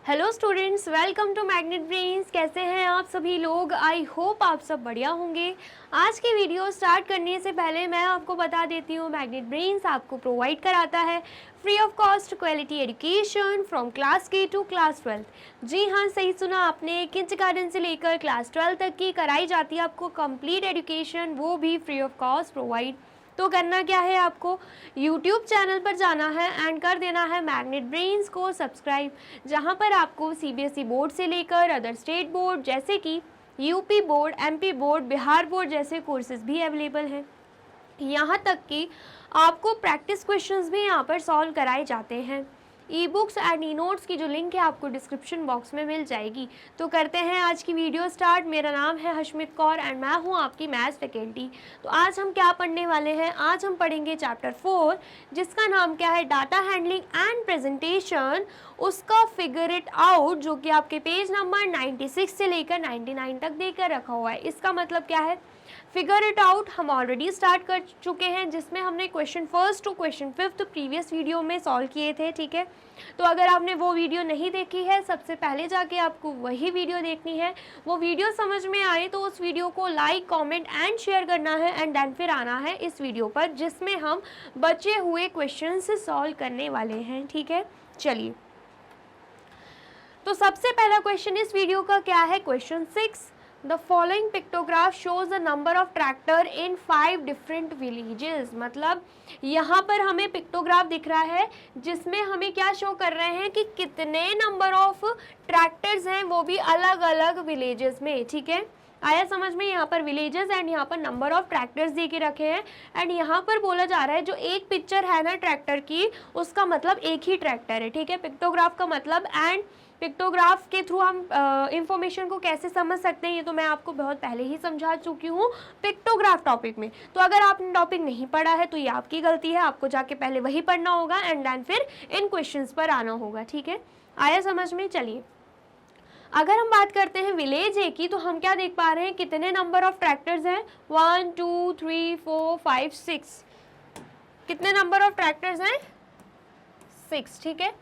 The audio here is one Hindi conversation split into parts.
Hello students, welcome to Magnet Brains. कैसे हैं आप सभी लोग? आई होप आप सब बढ़िया होंगे। आज की वीडियो स्टार्ट करने से पहले मैं आपको बता देती हूँ, मैग्नेट ब्रेन्स आपको प्रोवाइड कराता है free of cost quality education from class के टू क्लास 12। जी हाँ, सही सुना आपने। किंडरगार्टन से लेकर क्लास 12 तक की कराई जाती है आपको कंप्लीट एजुकेशन, वो भी फ्री ऑफ कॉस्ट प्रोवाइड। तो करना क्या है, आपको YouTube चैनल पर जाना है एंड कर देना है मैग्नेट ब्रेन्स को सब्सक्राइब, जहां पर आपको CBSE बोर्ड से लेकर अदर स्टेट बोर्ड जैसे कि UP board, MP board, Bihar board जैसे कोर्सेज भी अवेलेबल हैं। यहाँ तक कि आपको प्रैक्टिस क्वेश्चंस भी यहाँ पर सॉल्व कराए जाते हैं। E books and e notes की जो लिंक है आपको डिस्क्रिप्शन बॉक्स में मिल जाएगी। तो करते हैं आज की वीडियो स्टार्ट। मेरा नाम है हशमित कौर एंड मैं हूँ आपकी मैथ्स फैकल्टी। तो आज हम क्या पढ़ने वाले हैं? आज हम पढ़ेंगे चैप्टर 4, जिसका नाम क्या है, डाटा हैंडलिंग एंड प्रेजेंटेशन। उसका फिगर इट आउट, जो कि आपके पेज नंबर 96 से लेकर 99 तक देकर रखा हुआ है। इसका मतलब क्या है, फिगर इट आउट हम ऑलरेडी स्टार्ट कर चुके हैं, जिसमें हमने question 1 to question 5 previous video में सॉल्व किए थे। ठीक है, तो अगर आपने वो वीडियो नहीं देखी है, सबसे पहले जाके आपको वही वीडियो देखनी है। वो वीडियो समझ में आए तो उस वीडियो को लाइक, कमेंट एंड शेयर करना है एंड देन फिर आना है इस वीडियो पर, जिसमें हम बचे हुए क्वेश्चन सॉल्व करने वाले हैं। ठीक है, चलिए। तो सबसे पहला क्वेश्चन इस वीडियो का क्या है, question 6। The following pictograph shows the number of tractor in 5 different villages। मतलब यहाँ पर हमें पिक्टोग्राफ दिख रहा है, जिसमें हमें क्या शो कर रहे हैं कि कितने नंबर ऑफ ट्रैक्टर्स हैं, वो भी अलग अलग विलेजेस में। ठीक है, आया समझ में? यहाँ पर विलेजेस एंड यहाँ पर नंबर ऑफ ट्रैक्टर्स दे के रखे हैं। एंड यहाँ पर बोला जा रहा है, जो एक पिक्चर है ना ट्रैक्टर की, उसका मतलब एक ही ट्रैक्टर है। ठीक है, पिक्टोग्राफ का मतलब। एंड पिक्टोग्राफ के थ्रू हम इंफॉर्मेशन को कैसे समझ सकते हैं, ये तो मैं आपको बहुत पहले ही समझा चुकी हूँ पिक्टोग्राफ टॉपिक में। तो अगर आपने टॉपिक नहीं पढ़ा है तो ये आपकी गलती है, आपको जाके पहले वही पढ़ना होगा एंड देन फिर इन क्वेश्चंस पर आना होगा। ठीक है, आया समझ में? चलिए, अगर हम बात करते हैं विलेज ए की, तो हम क्या देख पा रहे हैं, कितने नंबर ऑफ ट्रैक्टर्स हैं, 1 2 3 4 5 6। कितने नंबर ऑफ ट्रैक्टर्स हैं? 6। ठीक है,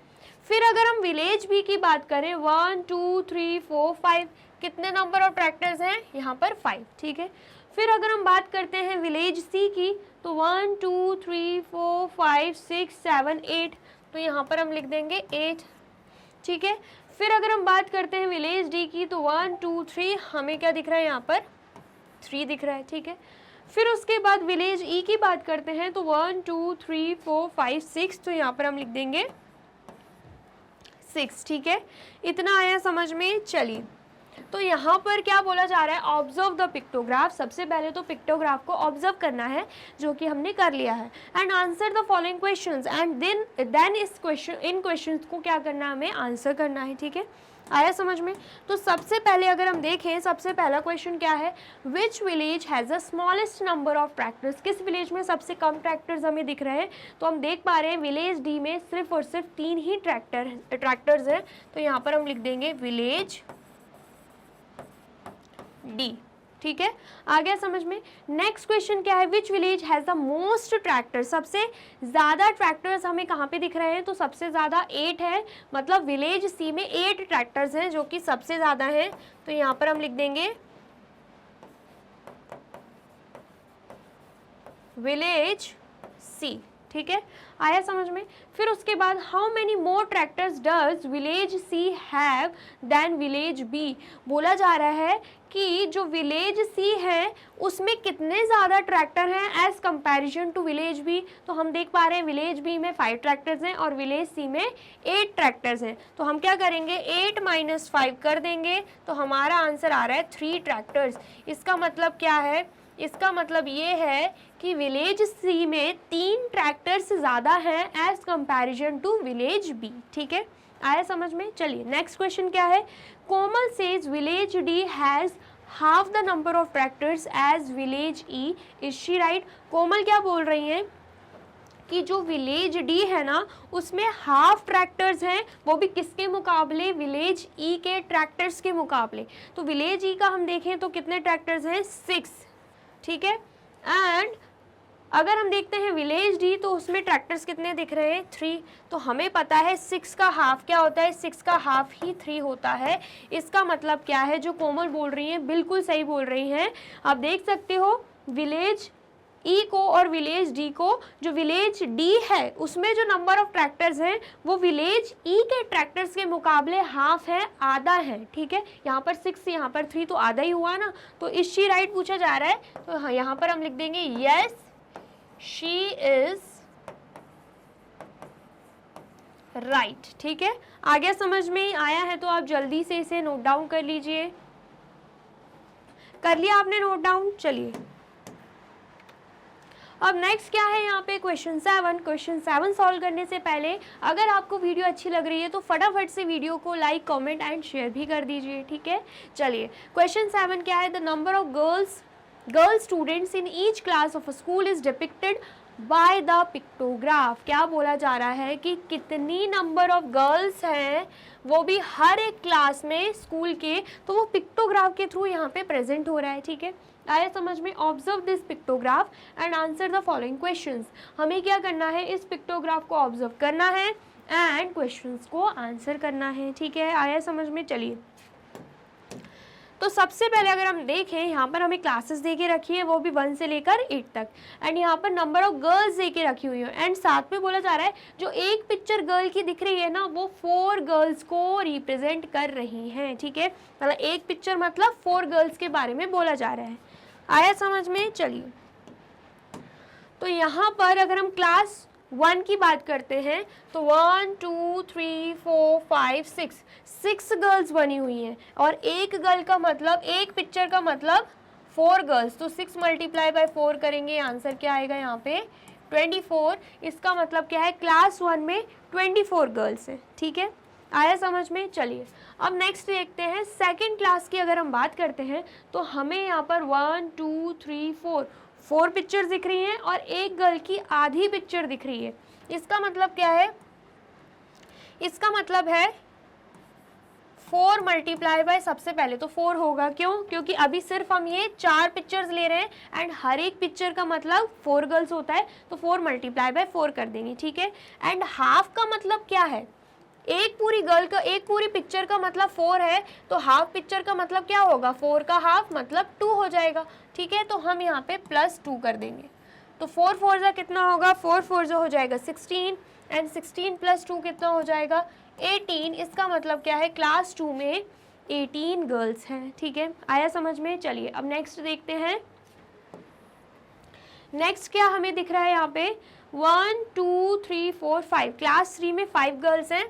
फिर अगर हम विलेज बी की बात करें, 1 2 3 4 5, कितने नंबर ऑफ ट्रैक्टर्स हैं? यहाँ पर 5। ठीक है, फिर अगर हम बात करते हैं विलेज सी की, तो 1 2 3 4 5 6 7 8, तो यहाँ पर हम लिख देंगे 8। ठीक है, फिर अगर हम बात करते हैं विलेज डी की, तो 1 2 3, हमें क्या दिख रहा है, यहाँ पर 3 दिख रहा है। ठीक है, फिर उसके बाद विलेज ई की बात करते हैं, तो 1 2 3 4 5 6, तो यहाँ पर हम लिख देंगे 6। ठीक है, इतना आया समझ में? चलिए, तो यहाँ पर क्या बोला जा रहा है, ऑब्जर्व द पिक्टोग्राफ। सबसे पहले तो पिक्टोग्राफ को ऑब्जर्व करना है, जो कि हमने कर लिया है। And answer the following questions, and then इन क्वेश्चंस को क्या करना है, हमें आंसर करना है। ठीक है, आया समझ में? तो सबसे पहले अगर हम देखें, सबसे पहला क्वेश्चन क्या है, which village has the smallest number of tractors. किस विलेज में सबसे कम ट्रैक्टर्स हमें दिख रहे हैं? तो हम देख पा रहे हैं विलेज डी में सिर्फ और सिर्फ 3 ही ट्रैक्टर्स हैं। तो यहाँ पर हम लिख देंगे विलेज डी। ठीक है, आ गया समझ में? नेक्स्ट क्वेश्चन क्या है, which village has the most tractor. सबसे ज़्यादा ट्रैक्टर्स हमें कहाँ पे दिख रहे हैं? तो सबसे ज़्यादा 8 है, मतलब विलेज सी में 8 ट्रैक्टर्स हैं, जो कि सबसे ज़्यादा हैं। तो यहाँ पर हम लिख देंगे विलेज सी। ठीक है, आया समझ में? फिर उसके बाद, how many more tractors does village C have then village B. बोला जा रहा है कि जो विलेज सी है उसमें कितने ज़्यादा ट्रैक्टर हैं as comparison to village B. तो हम देख पा रहे हैं विलेज बी में 5 ट्रैक्टर्स हैं और विलेज सी में 8 ट्रैक्टर्स हैं। तो हम क्या करेंगे, 8 - 5 कर देंगे, तो हमारा आंसर आ रहा है 3 ट्रैक्टर्स। इसका मतलब क्या है? इसका मतलब ये है कि विलेज सी में 3 ट्रैक्टर्स ज़्यादा हैं as comparison to village B. ठीक है, आया समझ में? चलिए, नेक्स्ट क्वेश्चन क्या है, Komal says village D has half the number of tractors as village E, is she right. Komal क्या बोल रही हैं कि जो विलेज डी है ना, उसमें हाफ ट्रैक्टर्स हैं, वो भी किसके मुकाबले? विलेज ई के ट्रैक्टर्स के मुकाबले। तो विलेज ई का हम देखें तो कितने ट्रैक्टर्स हैं? 6। ठीक है, एंड अगर हम देखते हैं विलेज डी तो उसमें ट्रैक्टर्स कितने दिख रहे हैं 3, तो हमें पता है 6 का हाफ क्या होता है, 6 का हाफ ही 3 होता है। इसका मतलब क्या है, जो कोमल बोल रही हैं बिल्कुल सही बोल रही हैं। आप देख सकते हो विलेज ई को और विलेज डी को, जो विलेज डी है उसमें जो नंबर ऑफ ट्रैक्टर्स हैं वो विलेज ई के ट्रैक्टर्स के मुकाबले हाफ है, आधा है। ठीक है, यहाँ पर 6 यहाँ पर 3 तो आधा ही हुआ ना, तो इज शी राइट पूछा जा रहा है, तो हाँ यहाँ पर हम लिख देंगे यस शी इज राइट। ठीक है, आगे समझ में आया है तो आप जल्दी से इसे नोट डाउन कर लीजिए। कर लिया आपने नोट डाउन? चलिए अब नेक्स्ट क्या है यहाँ पे क्वेश्चन 7। क्वेश्चन 7 सॉल्व करने से पहले अगर आपको वीडियो अच्छी लग रही है तो फटाफट से वीडियो को लाइक, कमेंट एंड शेयर भी कर दीजिए। ठीक है, चलिए क्वेश्चन 7 क्या है, the number of girl students in each class of a school is depicted by the pictograph. क्या बोला जा रहा है कि कितनी नंबर ऑफ गर्ल्स हैं, वो भी हर एक क्लास में स्कूल के, तो वो पिक्टोग्राफ के थ्रू यहाँ पे प्रेजेंट हो रहा है। ठीक है, आया समझ में? Observe this pictograph and answer the following questions. हमें क्या करना है, इस पिक्टोग्राफ को ऑब्जर्व करना है एंड क्वेश्चंस को आंसर करना है। ठीक है, आया समझ में? चलिए तो सबसे पहले अगर हम देखें, यहाँ पर हमें क्लासेस दे के रखी है, वो भी 1 से लेकर 8 तक, एंड यहाँ पर नंबर ऑफ गर्ल्स दे के रखी हुई है, एंड साथ में बोला जा रहा है जो एक पिक्चर गर्ल की दिख रही है ना, वो 4 गर्ल्स को रिप्रेजेंट कर रही हैं। ठीक है, मतलब एक पिक्चर मतलब 4 गर्ल्स के बारे में बोला जा रहा है। आया समझ में? चलिए तो यहाँ पर अगर हम क्लास 1 की बात करते हैं तो 1 2 3 4 5 6 गर्ल्स बनी हुई हैं, और एक गर्ल का मतलब, एक पिक्चर का मतलब 4 गर्ल्स, तो 6 मल्टीप्लाई बाय 4 करेंगे, आंसर क्या आएगा यहाँ पे 24। इसका मतलब क्या है, क्लास 1 में 24 गर्ल्स हैं। ठीक है, आया समझ में? चलिए अब नेक्स्ट देखते हैं सेकंड क्लास की। अगर हम बात करते हैं तो हमें यहाँ पर 1 2 3 4 पिक्चर्स दिख रही हैं और एक गर्ल की आधी पिक्चर दिख रही है। इसका मतलब क्या है, इसका मतलब है 4 मल्टीप्लाई बाय, सबसे पहले तो 4 होगा, क्यों? क्योंकि अभी सिर्फ हम ये 4 पिक्चर्स ले रहे हैं एंड हर एक पिक्चर का मतलब 4 गर्ल्स होता है, तो 4 मल्टीप्लाई बाय 4 कर देंगे। ठीक है, एंड हाफ का मतलब क्या है, एक पूरी गर्ल का, एक पूरी पिक्चर का मतलब 4 है, तो हाफ पिक्चर का मतलब क्या होगा, 4 का हाफ मतलब 2 हो जाएगा। ठीक है, तो हम यहाँ पे +2 कर देंगे, तो 4 4 जा कितना होगा, 4 4 जा हो जाएगा 16, एंड 16 + 2 कितना हो जाएगा 18। इसका मतलब क्या है, क्लास 2 में 18 गर्ल्स हैं। ठीक है, आया समझ में? चलिए अब नेक्स्ट देखते हैं। नेक्स्ट क्या हमें दिख रहा है यहाँ पे 1 2 3 4 5, क्लास 3 में 5 गर्ल्स हैं,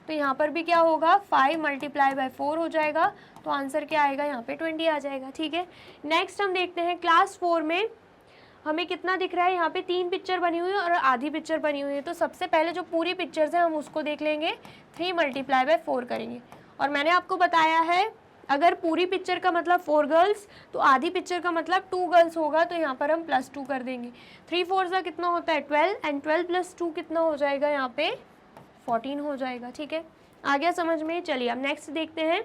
तो यहाँ पर भी क्या होगा 5 मल्टीप्लाई बाय 4 हो जाएगा, तो आंसर क्या आएगा यहाँ पे 20 आ जाएगा। ठीक है, नेक्स्ट हम देखते हैं क्लास 4 में हमें कितना दिख रहा है, यहाँ पे 3 पिक्चर बनी हुई है और आधी पिक्चर बनी हुई है, तो सबसे पहले जो पूरी पिक्चर्स हैं हम उसको देख लेंगे, 3 मल्टीप्लाई बाय 4 करेंगे। और मैंने आपको बताया है अगर पूरी पिक्चर का मतलब 4 गर्ल्स तो आधी पिक्चर का मतलब 2 गर्ल्स होगा, तो यहाँ पर हम +2 कर देंगे। 3 4 जा कितना होता है 12, एंड 12 + 2 कितना हो जाएगा यहाँ पे 14 हो जाएगा। ठीक है, आ गया समझ में? चलिए अब नेक्स्ट देखते हैं।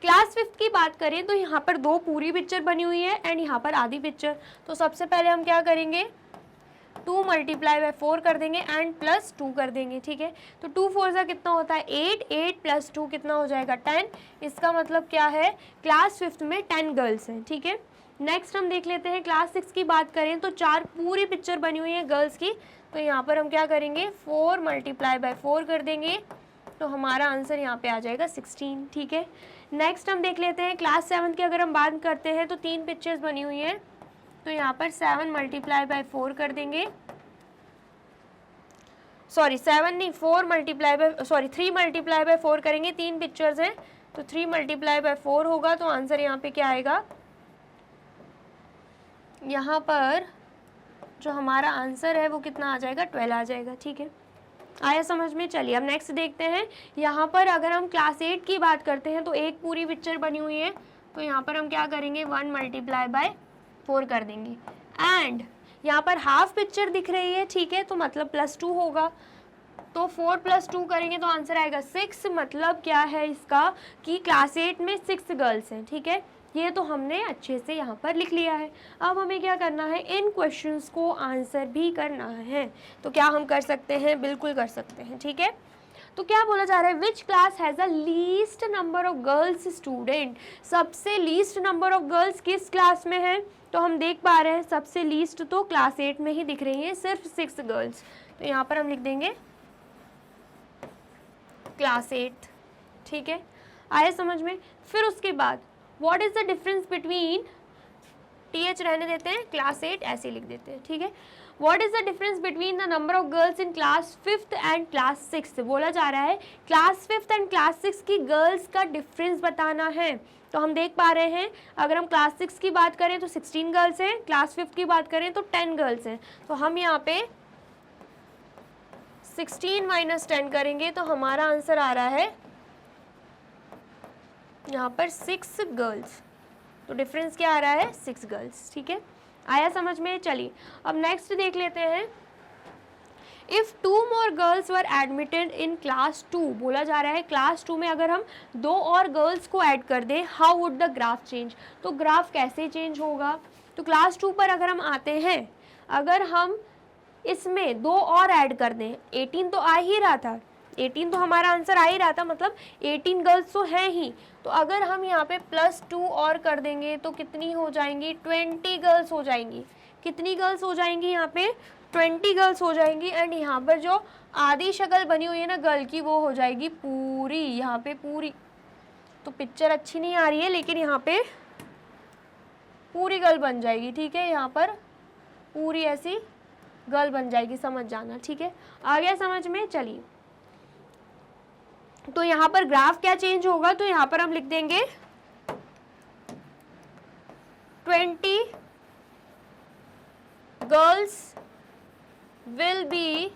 क्लास 5 की बात करें तो यहाँ पर 2 पूरी पिक्चर बनी हुई है एंड यहाँ पर आधी पिक्चर, तो सबसे पहले हम क्या करेंगे 2 मल्टीप्लाई बाय 4 कर देंगे एंड +2 कर देंगे। ठीक है, तो 2 4 जा कितना होता है 8, 8 + 2 कितना हो जाएगा 10। इसका मतलब क्या है, क्लास 5 में 10 गर्ल्स हैं। ठीक है, नेक्स्ट हम देख लेते हैं क्लास 6 की बात करें तो 4 पूरी पिक्चर बनी हुई है गर्ल्स की, तो यहाँ पर हम क्या करेंगे 4 मल्टीप्लाई बाय 4 कर देंगे, तो हमारा आंसर यहाँ पे आ जाएगा 16। ठीक है, नेक्स्ट हम देख लेते हैं क्लास 7 की। अगर हम बात करते हैं तो 3 पिक्चर्स बनी हुई हैं, तो यहाँ पर 7 मल्टीप्लाई बाय 4 कर देंगे, सॉरी 7 नहीं 4 मल्टीप्लाई बाय 3 मल्टीप्लाई बाय 4 करेंगे, 3 पिक्चर्स हैं तो 3 मल्टीप्लाई बाय 4 होगा, तो आंसर यहाँ पे क्या आएगा, यहाँ पर जो हमारा आंसर है वो कितना आ जाएगा 12 आ जाएगा। ठीक है, आया समझ में? चलिए अब नेक्स्ट देखते हैं। यहाँ पर अगर हम क्लास 8 की बात करते हैं तो एक पूरी पिक्चर बनी हुई है, तो यहाँ पर हम क्या करेंगे 1 मल्टीप्लाई बाय 4 कर देंगे, एंड यहाँ पर हाफ पिक्चर दिख रही है। ठीक है, तो मतलब +2 होगा, तो 4 + 2 करेंगे तो आंसर आएगा 6। मतलब क्या है इसका कि क्लास 8 में 6 गर्ल्स हैं। ठीक है, ये तो हमने अच्छे से यहाँ पर लिख लिया है। अब हमें क्या करना है, इन क्वेश्चंस को आंसर भी करना है। तो क्या हम कर सकते हैं, बिल्कुल कर सकते हैं, ठीक है। तो क्या बोला जा रहा है, which class has a least number of girls student, सबसे लीस्ट नंबर ऑफ गर्ल्स किस क्लास में है। तो हम देख पा रहे हैं सबसे लीस्ट तो क्लास 8 में ही दिख रही है, सिर्फ 6 गर्ल्स। तो यहाँ पर हम लिख देंगे क्लास 8, ठीक है, आया समझ में। फिर उसके बाद what is the difference between, TH रहने देते हैं, क्लास 8 ऐसे लिख देते हैं, ठीक है। What is the difference between the number of girls in class 5th and class 6th, बोला जा रहा है क्लास 5th एंड क्लास 6 की गर्ल्स का डिफरेंस बताना है। तो हम देख पा रहे हैं अगर हम क्लास 6 की बात करें तो 16 गर्ल्स हैं, क्लास 5th की बात करें तो 10 गर्ल्स हैं। तो हम यहाँ पे 16 - 10 करेंगे तो हमारा आंसर आ रहा है यहाँ पर 6 गर्ल्स। तो डिफरेंस क्या आ रहा है, 6 गर्ल्स, ठीक है, आया समझ में। चलिए अब नेक्स्ट देख लेते हैं। If 2 more girls were admitted in class 2, बोला जा रहा है क्लास 2 में अगर हम 2 और गर्ल्स को ऐड कर दें, how would the graph change, तो ग्राफ कैसे चेंज होगा। तो क्लास 2 पर अगर हम आते हैं, अगर हम इसमें 2 और ऐड कर दें, 18 तो आ ही रहा था, 18 तो हमारा आंसर आ ही रहा था, मतलब 18 गर्ल्स तो हैं ही। तो अगर हम यहाँ पे +2 और कर देंगे तो कितनी हो जाएंगी, 20 गर्ल्स हो जाएंगी। कितनी गर्ल्स हो जाएंगी यहाँ पे, 20 गर्ल्स हो जाएंगी। एंड यहाँ पर जो आधी शक्ल बनी हुई है ना गर्ल की, वो हो जाएगी पूरी, यहाँ पे पूरी। तो पिक्चर अच्छी नहीं आ रही है लेकिन यहाँ पे पूरी गर्ल बन जाएगी, ठीक है, यहाँ पर पूरी ऐसी गर्ल बन जाएगी, समझ जाना, ठीक है, आ गया समझ में। चलिए तो यहाँ पर ग्राफ क्या चेंज होगा, तो यहाँ पर हम लिख देंगे 20 girls will be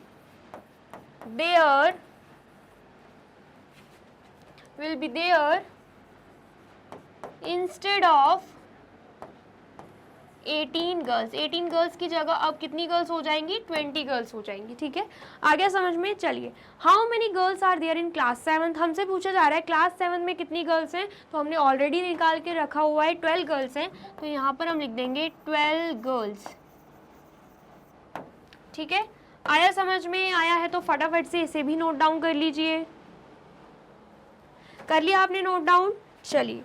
there instead of 18 girls. 18 girls की जगह अब कितनी गर्ल्स हो जाएंगी, 20 गर्ल्स हो जाएंगी, ठीक है, आ गया समझ में। चलिए how many girls are there in class 7, हमसे पूछा जा रहा है क्लास 7 में कितनी गर्ल्स हैं। तो हमने ऑलरेडी निकाल के रखा हुआ है 12 गर्ल्स हैं। तो यहाँ पर हम लिख देंगे 12 गर्ल्स, ठीक है, आया समझ में। आया है तो फटाफट से इसे भी नोट डाउन कर लीजिए। कर लिया आपने नोट डाउन। चलिए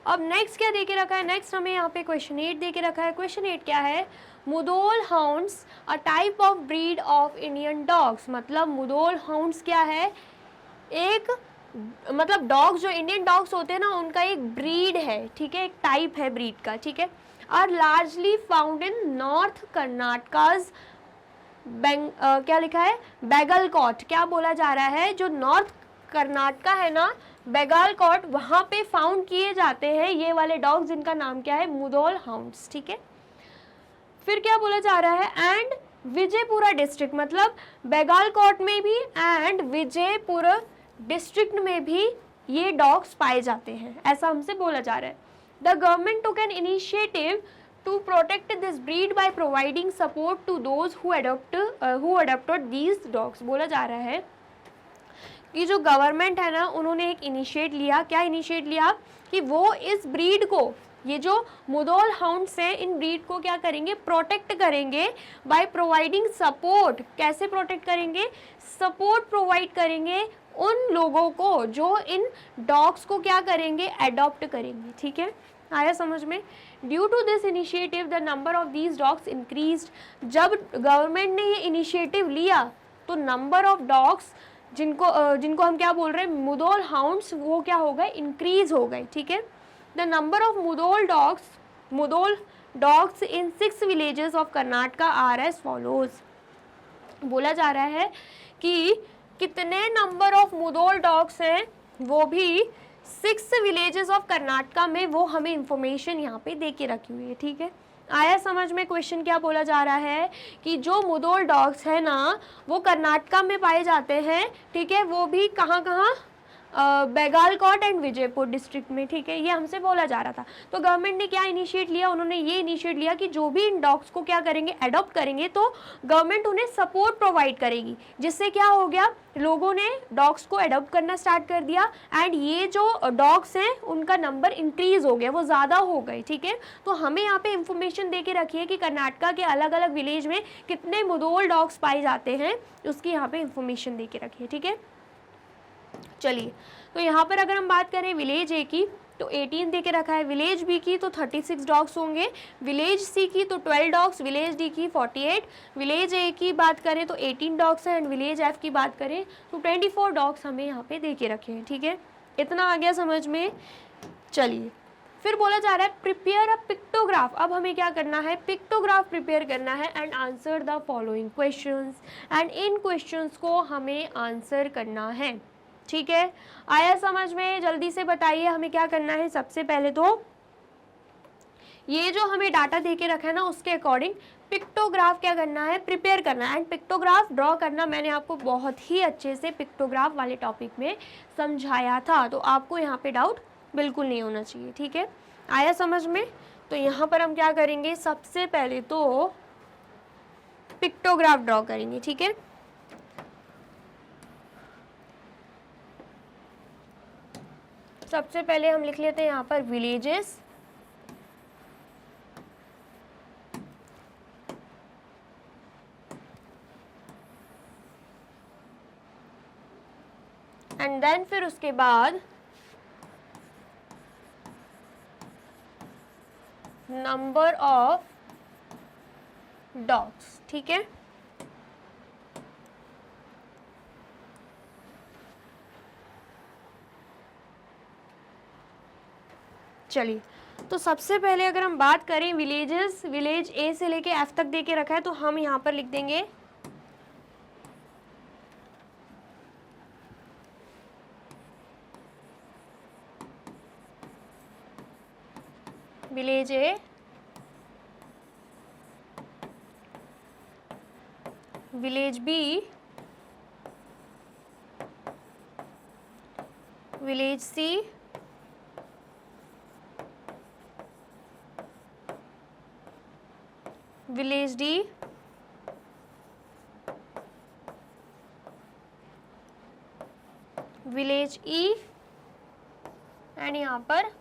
अब नेक्स्ट क्या दे के रखा है, नेक्स्ट हमें यहाँ पे क्वेश्चन 8 दे के रखा है। क्वेश्चन 8 क्या है, Mudhol hounds a type of breed of Indian dogs, मतलब मुधोल हाउंड्स क्या है, एक मतलब डॉग्स जो इंडियन डॉग्स होते हैं ना उनका एक ब्रीड है, ठीक है, एक टाइप है ब्रीड का, ठीक है, are largely found in north Karnataka's क्या लिखा है, बेगलकॉट। क्या बोला जा रहा है, जो नॉर्थ कर्नाटका है ना, बेगलकॉट, वहाँ पे फाउंड किए जाते हैं ये वाले डॉग्स जिनका नाम क्या है, मुधोल हाउंड्स, ठीक है। फिर क्या बोला जा रहा है, एंड विजयपुरा डिस्ट्रिक्ट, मतलब बेगलकॉट में भी एंड विजयपुरा डिस्ट्रिक्ट में भी ये डॉग्स पाए जाते हैं, ऐसा हमसे बोला जा रहा है। The government took an initiative to protect this breed by providing support to those who adopted these dogs। बोला जा रहा है कि जो गवर्नमेंट है ना उन्होंने एक इनिशिएट लिया, क्या इनिशिएट लिया कि वो इस ब्रीड को, ये जो मुधोल हाउंड्स हैं इन ब्रीड को क्या करेंगे, प्रोटेक्ट करेंगे बाय प्रोवाइडिंग सपोर्ट। कैसे प्रोटेक्ट करेंगे, सपोर्ट प्रोवाइड करेंगे उन लोगों को जो इन डॉग्स को क्या करेंगे, अडॉप्ट करेंगे, ठीक है, आया समझ में। Due to this initiative the number of these dogs increased. जब गवर्नमेंट ने ये इनिशिएटिव लिया तो नंबर ऑफ डॉग्स जिनको हम क्या बोल रहे हैं, मुधोल हाउंड्स, वो क्या हो गए, इंक्रीज हो गए, ठीक है। The number of Mudhol dogs in 6 villages of Karnataka are as follows. बोला जा रहा है कि कितने नंबर ऑफ मुधोल डॉग्स हैं, वो भी 6 विलेजेस ऑफ कर्नाटका में, वो हमें इंफॉर्मेशन यहाँ पे दे के रखी हुई है, ठीक है, आया समझ में। क्वेश्चन क्या बोला जा रहा है कि जो मुधोल डॉग्स है ना वो कर्नाटका में पाए जाते हैं, ठीक है, वो भी कहाँ कहाँ, बेगालकोट एंड विजयपुर डिस्ट्रिक्ट में, ठीक है, ये हमसे बोला जा रहा था। तो गवर्नमेंट ने क्या इनिशिएट लिया, उन्होंने ये इनिशिएट लिया कि जो भी इन डॉग्स को क्या करेंगे, अडॉप्ट करेंगे, तो गवर्नमेंट उन्हें सपोर्ट प्रोवाइड करेगी, जिससे क्या हो गया, लोगों ने डॉग्स को अडॉप्ट करना स्टार्ट कर दिया एंड ये जो डॉग्स हैं उनका नंबर इंक्रीज हो गया, वो ज़्यादा हो गए, ठीक है। तो हमें यहाँ पे इंफॉर्मेशन दे के रखिए कि कर्नाटका के अलग अलग विलेज में कितने मुधोल डॉग्स पाए जाते हैं, उसकी यहाँ पे इंफॉर्मेशन दे के रखिए, ठीक है। चलिए, तो यहाँ पर अगर हम बात करें विलेज ए की तो 18 दे के रखा है, विलेज बी की तो 36 डॉग्स होंगे, विलेज सी की तो 12 डॉग्स, विलेज डी की 48, विलेज ए की बात करें तो 18 डॉग्स हैं एंड विलेज एफ की बात करें तो 24 डॉग्स हमें यहाँ पे दे के रखे हैं, ठीक है। इतना आ गया समझ में। चलिए, फिर बोला जा रहा है प्रिपेयर अ पिक्टोग्राफ। अब हमें क्या करना है, पिक्टोग्राफ प्रिपेयर करना है and answer the following questions, and in questions को हमें आंसर करना है, ठीक है। आया समझ में? जल्दी से बताइए हमें क्या करना है। सबसे पहले तो ये जो हमें डाटा दे के रखा है ना, उसके अकॉर्डिंग पिक्टोग्राफ क्या करना है, प्रिपेयर करना है एंड पिक्टोग्राफ ड्रॉ करना मैंने आपको बहुत ही अच्छे से पिक्टोग्राफ वाले टॉपिक में समझाया था, तो आपको यहाँ पे डाउट बिल्कुल नहीं होना चाहिए, ठीक है। आया समझ में? तो यहाँ पर हम क्या करेंगे, सबसे पहले तो पिक्टोग्राफ ड्रॉ करेंगे, ठीक है। सबसे पहले हम लिख लेते हैं यहाँ पर विलेजेस, एंड देन फिर उसके बाद नंबर ऑफ डॉग्स, ठीक है। चलिए, तो सबसे पहले अगर हम बात करें विलेजेस, विलेज ए से लेके एफ तक दे के रखा है, तो हम यहाँ पर लिख देंगे village A, village B, village C, village D, village E and यहाँ पर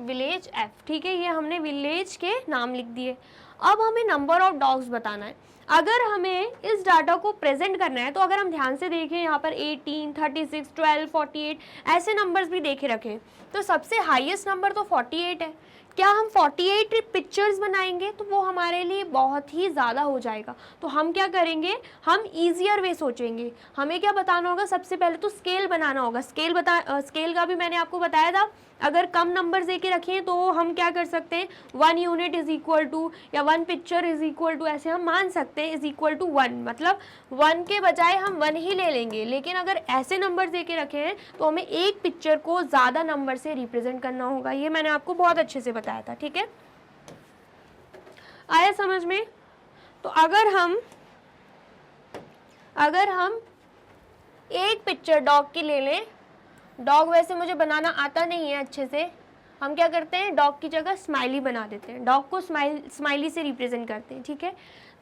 विलेज एफ, ठीक है। ये हमने विलेज के नाम लिख दिए। अब हमें नंबर ऑफ डॉग्स बताना है। अगर हमें इस डाटा को प्रेजेंट करना है तो अगर हम ध्यान से देखें यहाँ पर 18, 36, 12, 48 ऐसे नंबर्स भी देखे रखें, तो सबसे हाईएस्ट नंबर तो 48 है। क्या हम 48 पिक्चर्स बनाएंगे तो वो हमारे लिए बहुत ही ज़्यादा हो जाएगा। तो हम क्या करेंगे, हम ईजियर वे सोचेंगे। हमें क्या बताना होगा, सबसे पहले तो स्केल बनाना होगा। स्केल का भी मैंने आपको बताया था। अगर कम नंबर दे के रखें तो हम क्या कर सकते हैं, 1 यूनिट इज इक्वल टू या 1 पिक्चर इज इक्वल टू, ऐसे हम मान सकते हैं, इज इक्वल टू 1, मतलब 1 के बजाय हम 1 ही ले लेंगे। लेकिन अगर ऐसे नंबर दे के रखे हैं तो हमें एक पिक्चर को ज़्यादा नंबर से रिप्रेजेंट करना होगा। ये मैंने आपको बहुत अच्छे से बताया था, ठीक है। आया समझ में? तो अगर हम एक पिक्चर डॉग की ले लें, डॉग वैसे मुझे बनाना आता नहीं है अच्छे से, हम क्या करते हैं, डॉग की जगह स्माइली बना देते हैं, डॉग को स्माइली से रिप्रेजेंट करते हैं, ठीक है।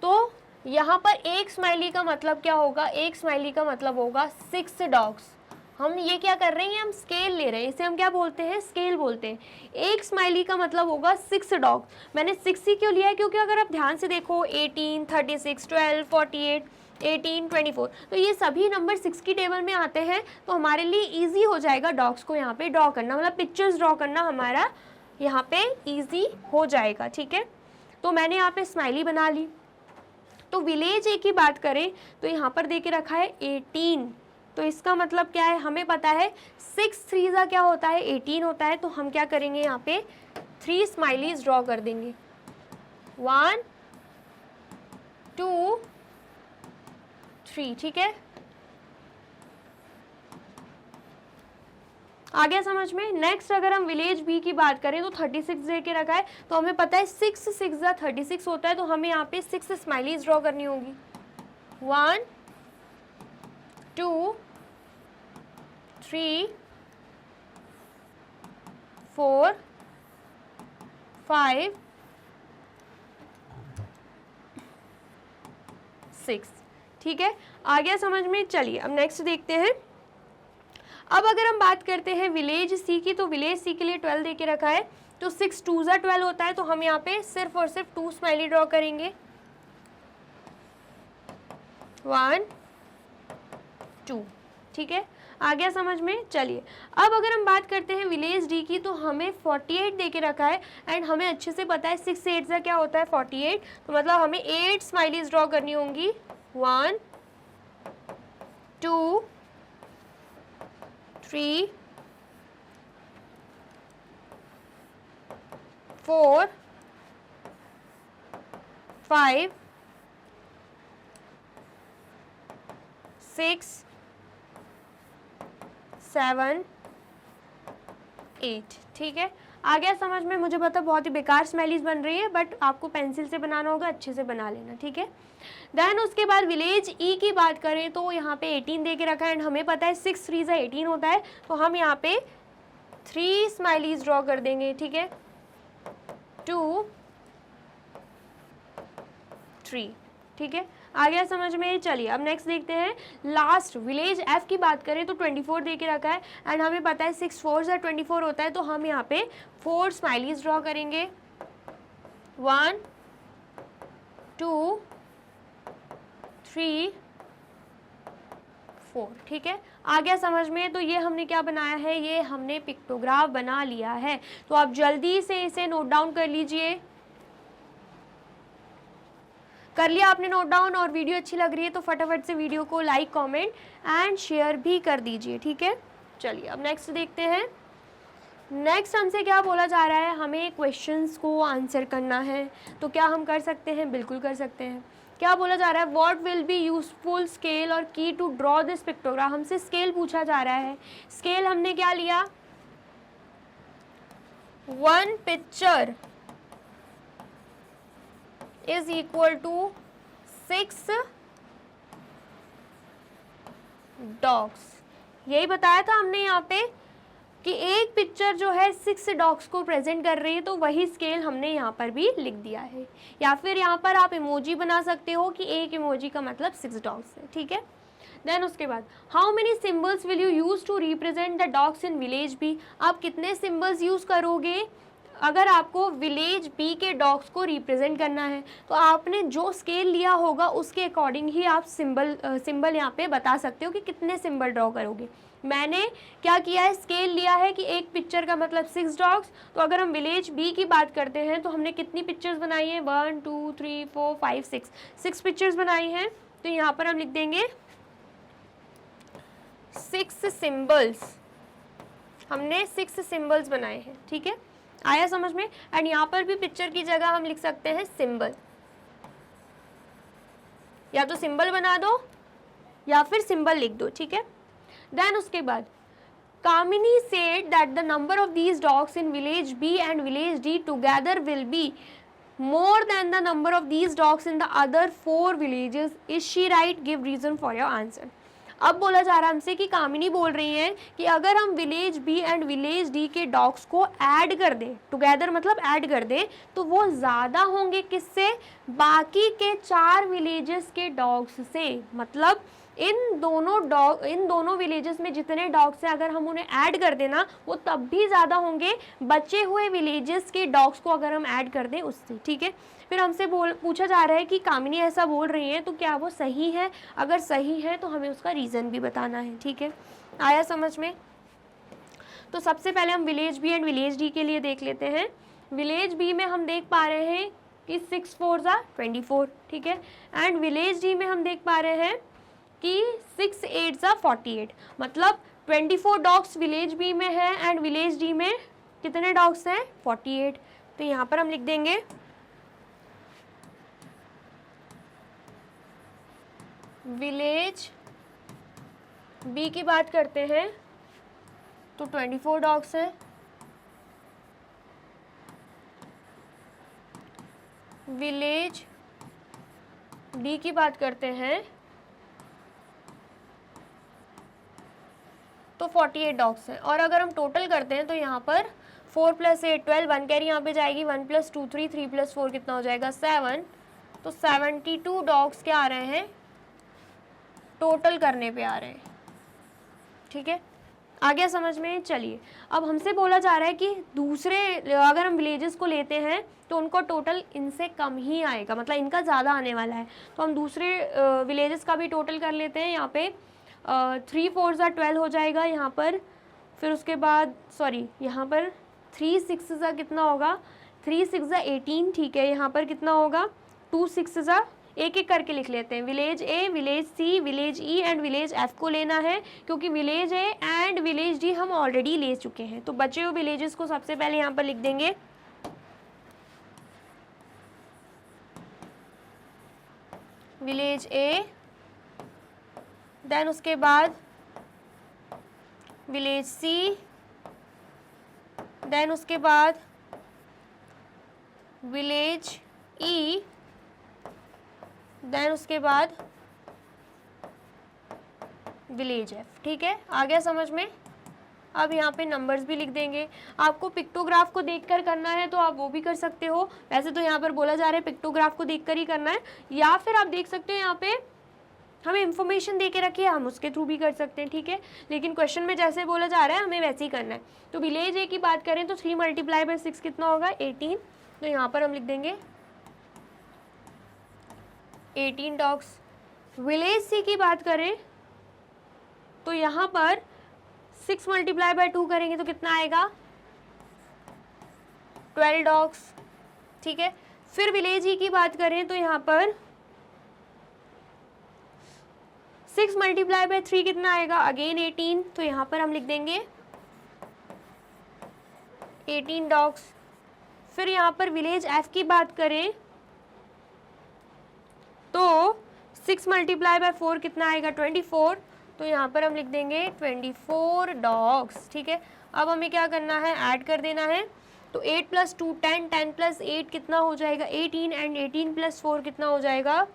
तो यहाँ पर एक स्माइली का मतलब क्या होगा, एक स्माइली का मतलब होगा 6 डॉग्स। हम ये क्या कर रहे हैं, हम स्केल ले रहे हैं, इसे हम क्या बोलते हैं, स्केल बोलते हैं। एक स्माइली का मतलब होगा 6 डॉग। मैंने 6 ही क्यों लिया है, क्योंकि अगर आप ध्यान से देखो 18, 36, 12, 48, 18, 24, तो ये सभी नंबर 6 की टेबल में आते हैं। तो हमारे लिए इजी हो जाएगा डॉग्स को यहाँ पे ड्रॉ करना, मतलब पिक्चर्स ड्रॉ करना हमारा यहाँ पे इजी हो जाएगा, ठीक है। तो मैंने यहाँ पे स्माइली बना ली। तो विलेज ए की बात करें तो यहाँ पर दे के रखा है 18, तो इसका मतलब क्या है, हमें पता है 6 3 क्या होता है, 18 होता है। तो हम क्या करेंगे, यहाँ पे 3 स्माइलीज ड्रॉ कर देंगे, 1 2 3, ठीक है। आ गया समझ में? नेक्स्ट अगर हम विलेज बी की बात करें तो 36 दे के रखा है, तो हमें पता है 6 6 36 होता है। तो हमें यहाँ पे 6 स्माइलीज ड्रॉ करनी होगी, 1 2 3 4 5 6। ठीक है, आ गया समझ में। चलिए अब नेक्स्ट देखते हैं। अब अगर हम बात करते हैं विलेज सी की, तो विलेज सी के लिए 12 दे के रखा है, तो 6 2 ज़ा 12 होता है, तो हम यहाँ पे सिर्फ और सिर्फ 2 स्माइली ड्रॉ करेंगे, 1 2। ठीक है, आ गया समझ में। चलिए अब अगर हम बात करते हैं विलेज डी की, तो हमें 48 दे के रखा है एंड हमें अच्छे से पता है 6 8 ज़ा क्या होता है 48, तो मतलब हमें 8 स्माइलीज ड्रॉ करनी होंगी, 1 2 3 4 5 6 7 8। ठीक है, आ गया समझ में। मुझे पता बहुत ही बेकार स्माइलीज बन रही है, बट आपको पेंसिल से बनाना होगा, अच्छे से बना लेना। ठीक है, देन उसके बाद विलेज ई की बात करें तो यहाँ पे 18 दे के रखा है एंड हमें पता है 6 3 ज़ा 18 होता है, तो हम यहाँ पे 3 स्माइलीज ड्रॉ कर देंगे। ठीक है, 2 3। ठीक है, आ गया समझ में। चलिए अब नेक्स्ट देखते हैं। लास्ट विलेज एफ की बात करें तो 24 दे के रखा है एंड हमें पता है 6 4 ज़ा 24 होता है, तो हम यहाँ पे 4 स्माइलीज ड्रॉ करेंगे, 1 2 3 4। ठीक है, आ गया समझ में। तो ये हमने क्या बनाया है, ये हमने पिक्टोग्राफ बना लिया है। तो आप जल्दी से इसे नोट डाउन कर लीजिए। कर लिया आपने नोट डाउन, और वीडियो अच्छी लग रही है तो फटाफट से वीडियो को लाइक कमेंट एंड शेयर भी कर दीजिए। ठीक है, चलिए अब नेक्स्ट देखते हैं। नेक्स्ट हमसे क्या बोला जा रहा है, हमें क्वेश्चंस को आंसर करना है। तो क्या हम कर सकते हैं, बिल्कुल कर सकते हैं। क्या बोला जा रहा है, what will be useful scale or key to draw this pictograph. हमसे स्केल पूछा जा रहा है। स्केल हमने क्या लिया, 1 picture is equal to 6 dogs. यही बताया था हमने यहाँ पे कि एक पिक्चर जो है 6 डॉग्स को प्रेजेंट कर रही है, तो वही स्केल हमने यहाँ पर भी लिख दिया है। या फिर यहाँ पर आप इमोजी बना सकते हो कि एक इमोजी का मतलब 6 डॉग्स है। ठीक है, देन उसके बाद how many symbols will you use to represent the dogs in village B. आप कितने सिम्बल्स यूज़ करोगे अगर आपको विलेज बी के डॉग्स को रिप्रेजेंट करना है। तो आपने जो स्केल लिया होगा उसके अकॉर्डिंग ही आप सिंबल यहाँ पे बता सकते हो कि कितने सिंबल ड्रॉ करोगे। मैंने क्या किया है, स्केल लिया है कि एक पिक्चर का मतलब 6 डॉग्स। तो अगर हम विलेज बी की बात करते हैं तो हमने कितनी पिक्चर्स बनाई है, 1 2 3 4 5 6 पिक्चर्स बनाई हैं। तो यहाँ पर हम लिख देंगे 6 सिंबल्स। हमने 6 सिंबल्स बनाए हैं। ठीक है, आया समझ में। एंड यहाँ पर भी पिक्चर की जगह हम लिख सकते हैं सिंबल, या तो सिंबल बना दो या फिर सिंबल लिख दो। ठीक है, देन उसके बाद Kamini said that the number of these dogs in village B and village D together will be more than the number of these dogs in the other 4 villages. Is she right? Give reason for your answer. अब बोला जा रहा है हमसे कि कामिनी बोल रही हैं कि अगर हम village B and village D के डॉग्स को ऐड कर दें, टुगेदर मतलब ऐड कर दें, तो वो ज़्यादा होंगे किससे, बाकी के 4 विलेजेस के डॉग्स से। मतलब इन दोनों विलेजेस में जितने डॉग्स हैं अगर हम उन्हें ऐड कर देना वो तब भी ज़्यादा होंगे बचे हुए विलेजेस के डॉग्स को अगर हम ऐड कर दें उससे। ठीक है, फिर हमसे पूछा जा रहा है कि कामिनी ऐसा बोल रही हैं तो क्या वो सही है, अगर सही है तो हमें उसका रीज़न भी बताना है। ठीक है, आया समझ में। तो सबसे पहले हम village B and village D के लिए देख लेते हैं। विलेज बी में हम देख पा रहे हैं कि 6 4 ज़ा 24। ठीक है, एंड विलेज डी में हम देख पा रहे हैं कि 6 8 ज़ा 48। मतलब 24 डॉग्स विलेज बी में है एंड विलेज डी में कितने डॉग्स हैं, 48। तो यहाँ पर हम लिख देंगे विलेज बी की बात करते हैं तो 24 डॉग्स हैं, विलेज डी की बात करते हैं तो तो 48 डॉग्स हैं। और अगर हम टोटल करते हैं तो यहाँ पर 4 + 8 12, 1 कैरी यहाँ पे जाएगी, 1 + 2 3, 3 + 4 कितना हो जाएगा 7, तो 72 डॉग्स क्या आ रहे हैं, टोटल करने पे आ रहे हैं। ठीक है, आ गया समझ में। चलिए, अब हमसे बोला जा रहा है कि दूसरे अगर हम विलेजेस को लेते हैं तो उनको टोटल इनसे कम ही आएगा, मतलब इनका ज़्यादा आने वाला है। तो हम दूसरे विलेजेस का भी टोटल कर लेते हैं। यहाँ पे 3 4 ज़ा 12 हो जाएगा यहाँ पर, फिर उसके बाद सॉरी यहाँ पर 3 6 ज़ा कितना होगा, 3 6 ज़ा 18। ठीक है, यहाँ पर कितना होगा 2 6 ज़ा, एक एक करके लिख लेते हैं। Village A, village C, village E and village F को लेना है, क्योंकि village A and village D हम ऑलरेडी ले चुके हैं। तो बचे हुए विलेजेस को सबसे पहले यहाँ पर लिख देंगे। विलेज ए, देन उसके बाद विलेज सी, देन उसके बाद विलेज ई, देन उसके बाद विलेज एफ। ठीक है, आ गया समझ में। अब यहाँ पे नंबर्स भी लिख देंगे। आपको पिक्टोग्राफ को देखकर करना है तो आप वो भी कर सकते हो, वैसे तो यहाँ पर बोला जा रहा है पिक्टोग्राफ को देखकर ही करना है, या फिर आप देख सकते हो यहाँ पे हमें इंफॉर्मेशन दे के रखी है, हम उसके थ्रू भी कर सकते हैं। ठीक है, लेकिन क्वेश्चन में जैसे बोला जा रहा है हमें वैसे ही करना है। तो विलेज ए की बात करें तो 3 × 6 कितना होगा 18, तो यहाँ पर हम लिख देंगे 18 डॉग्स। विलेज सी की बात करें तो यहाँ पर 6 × 2 करेंगे तो कितना आएगा 12 डॉग्स। ठीक है, फिर विलेज ई की बात करें तो यहाँ पर 6 × 3 कितना आएगा, अगेन 18, तो यहाँ पर हम लिख देंगे 18 डॉग्स। फिर यहाँ पर विलेज एफ की बात करें तो 6 × 4 कितना आएगा 24, तो यहाँ पर हम लिख देंगे 24 डॉग्स। ठीक है, अब हमें क्या करना है, ऐड कर देना है। तो 8 + 2 10, 10 + 8 कितना हो जाएगा 18, एंड 18 + 4 कितना हो जाएगा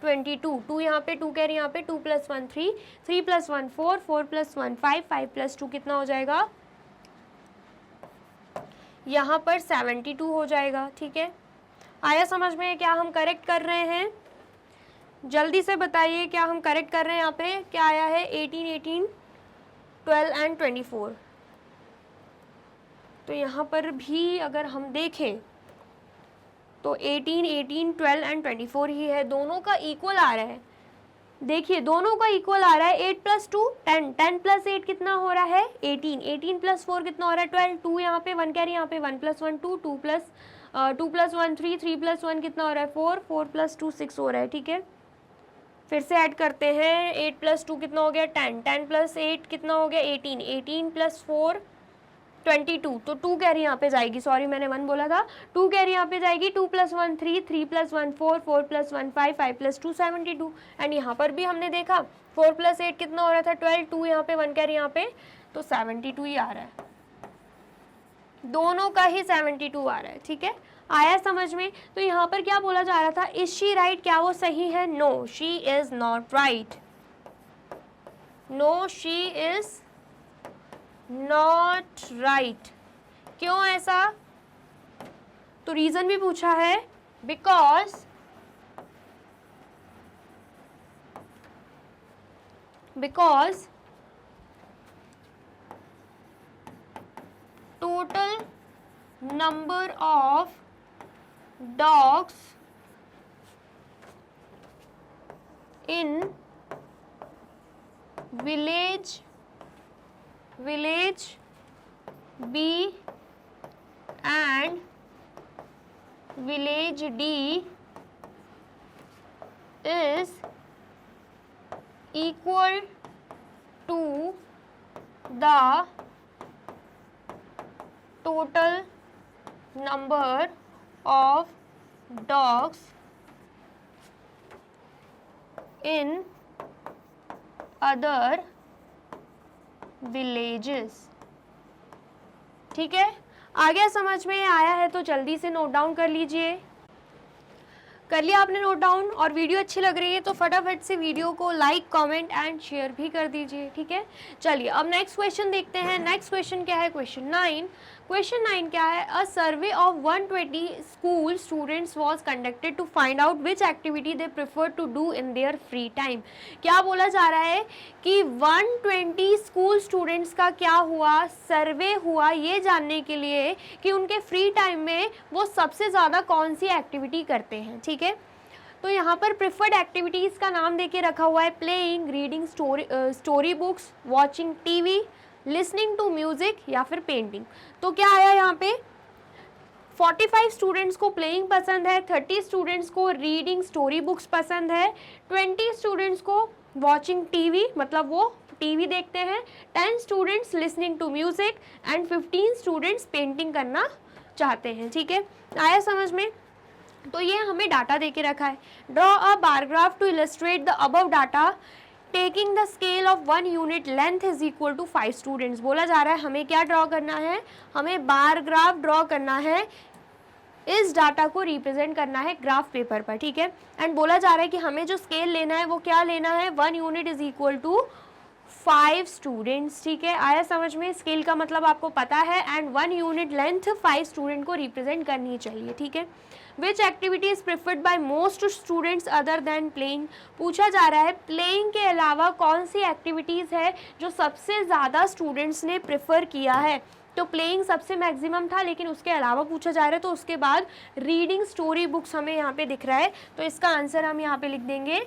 22। 2 यहाँ पे, 2 कैरी यहाँ पे, 2 + 1 3, 3 + 1 4, 4 + 1 5, 5 + 2 कितना हो जाएगा यहाँ पर 72 हो जाएगा। ठीक है, आया समझ में। क्या हम करेक्ट कर रहे हैं, जल्दी से बताइए क्या हम करेक्ट कर रहे हैं। यहाँ पे क्या आया है 18 18 12 एंड 24। तो यहाँ पर भी अगर हम देखें तो 18 18 12 एंड 24 ही है, दोनों का इक्वल आ रहा है। देखिए दोनों का इक्वल आ रहा है। 8 + 2 10, 10 + 8 कितना हो रहा है 18, 18 + 4 कितना हो रहा है 12, 2 यहाँ पे 1 कैरी यहाँ पे, 1 + 1 2, 2 + 1 3, 3 + 1 कितना हो रहा है 4, 4 + 2 6 हो रहा है। ठीक है, फिर से ऐड करते हैं। 8 + 2 कितना हो गया 10, 10 + 8 कितना हो गया 18, 18 + 4 22, तो 2 कैरी यहाँ पे जाएगी, सॉरी मैंने 1 बोला था, 2 कैरी यहाँ पे जाएगी, 2 + 1 3, 3 + 1 4, 4 + 1 5, 5 + 2 72। एंड यहाँ पर भी हमने देखा 4 + 8 कितना हो रहा था 12, 2 यहाँ पे 1 कैरी यहाँ पे, तो 72 ही आ रहा है, दोनों का ही 72 आ रहा है। ठीक है, आया समझ में। तो यहाँ पर क्या बोला जा रहा था, इज शी राइट, क्या वो सही है, no she is not right, no she is not right. क्यों ऐसा, तो रीजन भी पूछा है, because total number of dogs in village B and village D is equal to the total number of dogs in other villages। ठीक है, आ गया समझ में, आया है तो जल्दी से नोट डाउन कर लीजिए। कर लिया आपने नोट डाउन? और वीडियो अच्छी लग रही है तो फटाफट से वीडियो को लाइक, कमेंट एंड शेयर भी कर दीजिए, ठीक है। चलिए अब नेक्स्ट क्वेश्चन देखते हैं। नेक्स्ट क्वेश्चन क्या है? क्वेश्चन 9। क्वेश्चन 9 क्या है? A survey of 120 school students was conducted to find out which activity they prefer to do in their free time. क्या बोला जा रहा है कि 120 स्कूल स्टूडेंट्स का क्या हुआ? सर्वे हुआ ये जानने के लिए कि उनके फ्री टाइम में वो सबसे ज़्यादा कौन सी एक्टिविटी करते हैं, ठीक है। तो यहाँ पर प्रिफर्ड एक्टिविटीज़ का नाम देके रखा हुआ है playing, reading story books, watching TV, listening to music या फिर पेंटिंग। तो क्या आया यहाँ पे? 45 स्टूडेंट्स को प्लेइंग पसंद है, 30 स्टूडेंट्स को रीडिंग स्टोरी बुक्स पसंद है, 20 स्टूडेंट्स को वॉचिंग टीवी मतलब वो टीवी देखते हैं, 10 students listening to music and 15 students painting करना चाहते हैं, ठीक है। आया समझ में? तो ये हमें डाटा देके रखा है। Draw a bar graph to illustrate the above data taking the scale of 1 unit length is equal to 5 students. बोला जा रहा है हमें क्या ड्रॉ करना है? हमें बार ग्राफ ड्रॉ करना है, इस डाटा को रिप्रेजेंट करना है ग्राफ पेपर पर, ठीक है। एंड बोला जा रहा है कि हमें जो स्केल लेना है वो क्या लेना है? 1 unit is equal to 5 students, ठीक है। आया समझ में? स्केल का मतलब आपको पता है एंड 1 यूनिट लेंथ 5 स्टूडेंट को रिप्रेजेंट करनी चाहिए, ठीक है। Which activity is preferred by most students other than playing. पूछा जा रहा है प्लेइंग के अलावा कौन सी एक्टिविटीज़ है जो सबसे ज़्यादा स्टूडेंट्स ने प्रेफर किया है। तो प्लेइंग सबसे मैक्सिमम था, लेकिन उसके अलावा पूछा जा रहा है। तो उसके बाद रीडिंग स्टोरी बुक्स हमें यहाँ पे दिख रहा है, तो इसका आंसर हम यहाँ पे लिख देंगे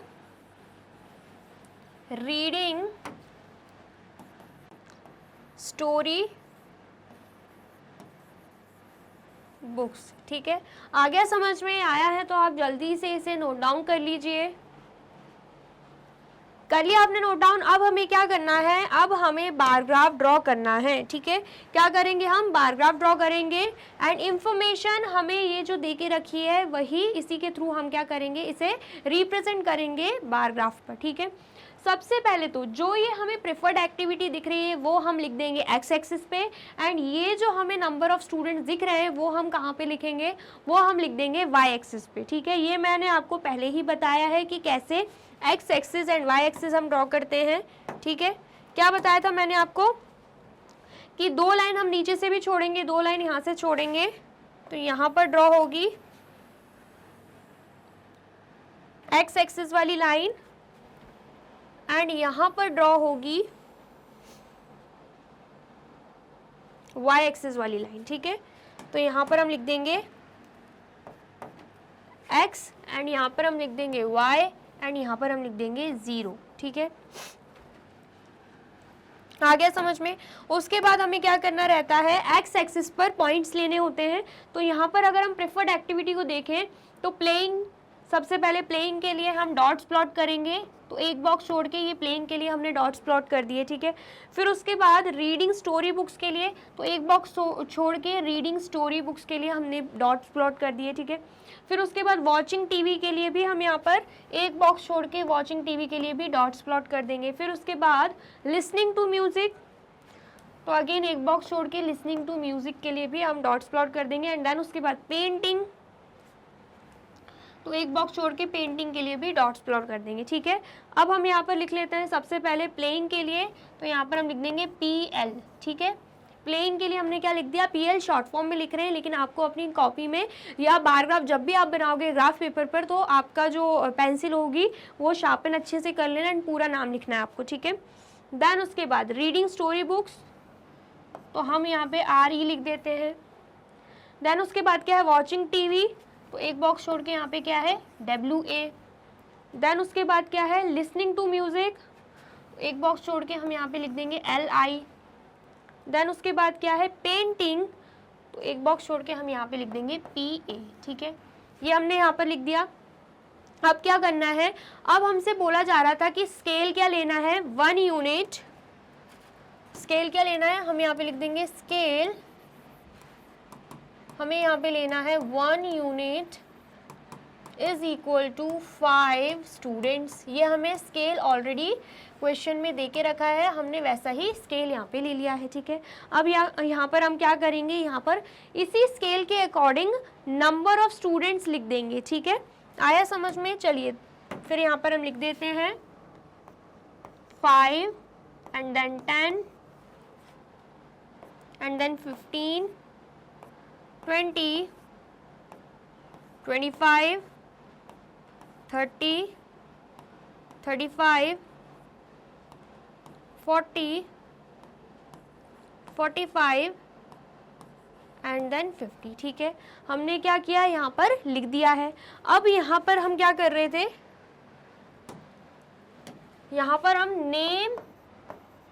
रीडिंग स्टोरी बुक्स, ठीक है। आ गया समझ में? आया है तो आप जल्दी से इसे नोट डाउन कर लीजिए। कर लिया आपने नोट डाउन? अब हमें क्या करना है? अब हमें बार ग्राफ ड्रॉ करना है, ठीक है। क्या करेंगे? हम बार ग्राफ ड्रॉ करेंगे एंड इंफॉर्मेशन हमें ये जो दे के रखी है वही इसी के थ्रू हम क्या करेंगे? इसे रिप्रेजेंट करेंगे बार ग्राफ पर, ठीक है। सबसे पहले तो जो ये हमें प्रेफर्ड एक्टिविटी दिख रही है वो हम लिख देंगे एक्स एक्सिस पे, एंड ये जो हमें नंबर ऑफ स्टूडेंट्स दिख रहे हैं वो हम कहाँ पे लिखेंगे? वो हम लिख देंगे वाई एक्सिस पे, ठीक है। ये मैंने आपको पहले ही बताया है कि कैसे X axis and Y axis हम ड्रॉ करते हैं, ठीक है। क्या बताया था मैंने आपको? कि 2 लाइन हम नीचे से भी छोड़ेंगे, 2 लाइन यहाँ से छोड़ेंगे, तो यहाँ पर ड्रॉ होगी एक्स एक्सिस वाली लाइन एंड यहाँ पर ड्रॉ होगी y एक्सिस वाली लाइन, ठीक है। तो यहाँ पर हम लिख देंगे x एंड यहाँ पर हम लिख देंगे y एंड यहाँ पर हम लिख देंगे 0, ठीक है। आ गया समझ में? उसके बाद हमें क्या करना रहता है? एक्स एक्सिस पर पॉइंट्स लेने होते हैं। तो यहाँ पर अगर हम प्रेफर्ड एक्टिविटी को देखें तो प्लेइंग, सबसे पहले प्लेइंग के लिए हम डॉट्स प्लॉट करेंगे, तो एक बॉक्स छोड़ के ये प्लेइंग के लिए हमने डॉट्स प्लॉट कर दिए, ठीक है। फिर उसके बाद रीडिंग स्टोरी बुक्स के लिए तो एक बॉक्स छोड़ के रीडिंग स्टोरी बुक्स के लिए हमने डॉट्स प्लॉट कर दिए, ठीक है। फिर उसके बाद वॉचिंग टीवी के लिए भी हम यहाँ पर एक बॉक्स छोड़ के वॉचिंग टीवी के लिए भी डॉट्स प्लॉट कर देंगे। फिर उसके बाद लिसनिंग टू म्यूजिक, तो अगेन एक बॉक्स छोड़ के लिसनिंग टू म्यूजिक के लिए भी हम डॉट्स प्लॉट कर देंगे। एंड देन उसके बाद पेंटिंग, तो एक बॉक्स छोड़ के पेंटिंग के लिए भी डॉट्स प्लॉट कर देंगे, ठीक है। अब हम यहाँ पर लिख लेते हैं सबसे पहले प्लेइंग के लिए, तो यहाँ पर हम लिख देंगे PL, ठीक है। प्लेइंग के लिए हमने क्या लिख दिया? PL शॉर्ट फॉर्म में लिख रहे हैं, लेकिन आपको अपनी कॉपी में या बार ग्राफ जब भी आप बनाओगे ग्राफ पेपर पर, तो आपका जो पेंसिल होगी वो शार्पन अच्छे से कर लेना एंड पूरा नाम लिखना है आपको, ठीक है। देन उसके बाद रीडिंग स्टोरी बुक्स, तो हम यहाँ पे RE लिख देते हैं। देन उसके बाद क्या है? वॉचिंग टीवी, तो एक बॉक्स छोड़ के यहाँ पे क्या है? WA। देन उसके बाद क्या है? लिसनिंग टू म्यूजिक, एक बॉक्स छोड़ के हम यहाँ पे लिख देंगे LI। देन उसके बाद क्या है? पेंटिंग, तो एक बॉक्स छोड़ के हम यहाँ पे लिख देंगे PA, ठीक है। ये हमने यहाँ पर लिख दिया। अब क्या करना है? अब हमसे बोला जा रहा था कि स्केल क्या लेना है? 1 यूनिट। स्केल क्या लेना है? हम यहाँ पे लिख देंगे स्केल, हमें यहाँ पे लेना है 1 unit is equal to 5 students. ये हमें स्केल ऑलरेडी क्वेश्चन में दे के रखा है, हमने वैसा ही स्केल यहाँ पे ले लिया है, ठीक है। अब यहाँ पर हम क्या करेंगे? यहाँ पर इसी स्केल के अकॉर्डिंग नंबर ऑफ स्टूडेंट्स लिख देंगे, ठीक है। आया समझ में? चलिए फिर यहाँ पर हम लिख देते हैं 5 and then 10 and then 15, 20, 25, 30, 35, 40, 45 and then 50। ठीक है, हमने क्या किया, यहाँ पर लिख दिया है। अब यहाँ पर हम क्या कर रहे थे, यहाँ पर हम नेम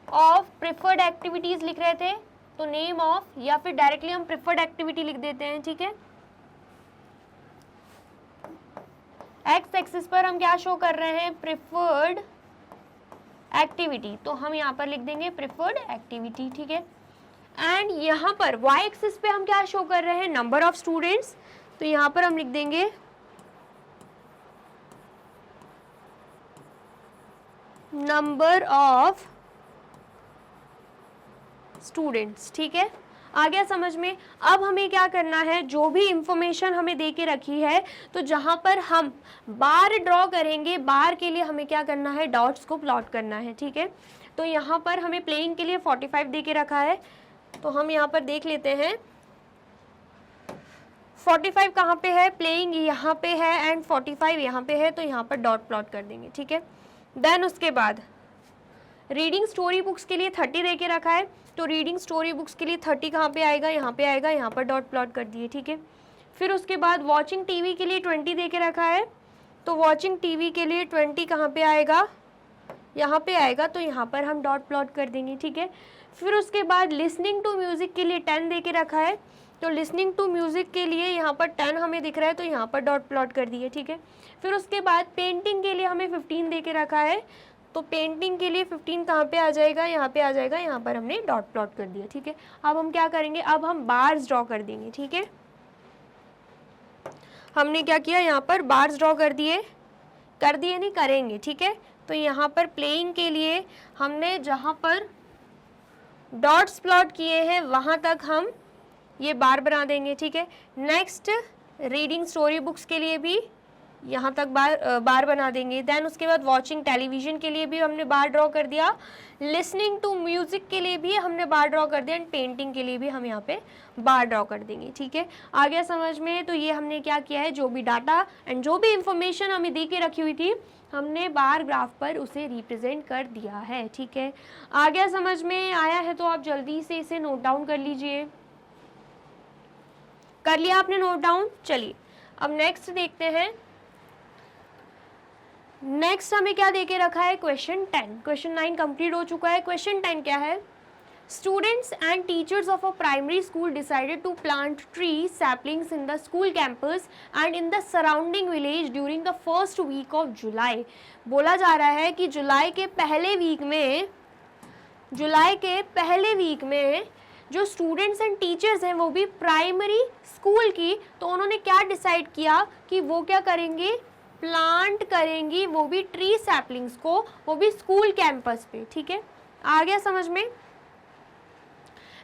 ऑफ प्रिफर्ड एक्टिविटीज लिख रहे थे, तो नेम ऑफ या फिर डायरेक्टली हम प्रिफर्ड एक्टिविटी लिख देते हैं। ठीक है, एक्स एक्सिस पर हम क्या शो कर रहे हैं, प्रिफर्ड एक्टिविटी, तो हम यहाँ पर लिख देंगे प्रिफर्ड एक्टिविटी। ठीक है, एंड यहाँ पर वाई एक्सिस पे हम क्या शो कर रहे हैं, नंबर ऑफ स्टूडेंट्स, तो यहाँ पर हम लिख देंगे नंबर ऑफ स्टूडेंट्स। ठीक है, आ गया समझ में? अब हमें क्या करना है, जो भी इंफॉर्मेशन हमें दे के रखी है, तो जहां पर हम बार ड्रॉ करेंगे, बार के लिए हमें क्या करना है, डॉट्स को प्लॉट करना है। ठीक है, तो यहाँ पर हमें प्लेइंग के लिए 45 दे के रखा है, तो हम यहाँ पर देख लेते हैं 45 कहाँ पे है, प्लेइंग यहाँ पे है एंड 45 यहाँ पे है, तो यहाँ पर डॉट प्लॉट कर देंगे। ठीक है, देन उसके बाद रीडिंग स्टोरी बुक्स के लिए 30 दे के रखा है, तो रीडिंग स्टोरी बुक्स के लिए 30 कहाँ पे आएगा, यहाँ पे आएगा, यहाँ पर डॉट प्लॉट कर दिए। ठीक है, फिर उसके बाद वॉचिंग टीवी के लिए 20 दे के रखा है, तो वॉचिंग टीवी के लिए 20 कहाँ पे आएगा, यहाँ पे आएगा, तो यहाँ पर हम डॉट प्लॉट कर देंगे। ठीक है, फिर उसके बाद लिसनिंग टू म्यूजिक के लिए 10 दे के रखा है, तो लिसनिंग टू म्यूजिक के लिए यहाँ पर 10 हमें दिख रहा है, तो यहाँ पर डॉट प्लॉट कर दिए। ठीक है, फिर उसके बाद पेंटिंग के लिए हमें 15 दे के रखा है, तो पेंटिंग के लिए 15 कहाँ पे आ जाएगा, यहाँ पे आ जाएगा, यहाँ पर हमने डॉट प्लॉट कर दिया। ठीक है, अब हम क्या करेंगे, अब हम बार्स ड्रॉ कर देंगे। ठीक है, हमने क्या किया, यहाँ पर बार्स ड्रॉ कर दिए नहीं, करेंगे। ठीक है, तो यहाँ पर प्लेइंग के लिए हमने जहाँ पर डॉट्स प्लॉट किए हैं वहाँ तक हम ये बार बना देंगे। ठीक है, नेक्स्ट रीडिंग स्टोरी बुक्स के लिए भी यहाँ तक बार बना देंगे। देन उसके बाद वॉचिंग टेलीविज़न के लिए भी हमने बार ड्रॉ कर दिया, लिसनिंग टू म्यूज़िक के लिए भी हमने बार ड्रॉ कर दिया एंड पेंटिंग के लिए भी हम यहाँ पे बार ड्रॉ कर देंगे। ठीक है, आ गया समझ में? तो ये हमने क्या किया है, जो भी डाटा एंड जो भी इंफॉर्मेशन हमें दे के रखी हुई थी, हमने बार ग्राफ पर उसे रिप्रेजेंट कर दिया है। ठीक है, आ गया समझ में? आया है तो आप जल्दी से इसे नोट डाउन कर लीजिए। कर लिया आपने नोट डाउन? चलिए अब नेक्स्ट देखते हैं। नेक्स्ट हमें क्या देके रखा है, क्वेश्चन 10। क्वेश्चन 9 कंप्लीट हो चुका है, क्वेश्चन 10 क्या है, students and teachers of a primary school decided to plant tree saplings in the school campus and in the surrounding village during the first week of July. बोला जा रहा है कि जुलाई के पहले वीक में जो स्टूडेंट्स एंड टीचर्स हैं वो भी प्राइमरी स्कूल की, तो उन्होंने क्या डिसाइड किया कि वो क्या करेंगे, प्लांट करेंगी, वो भी ट्री सैपलिंग्स को, वो भी स्कूल कैंपस पे। ठीक है, आ गया समझ में?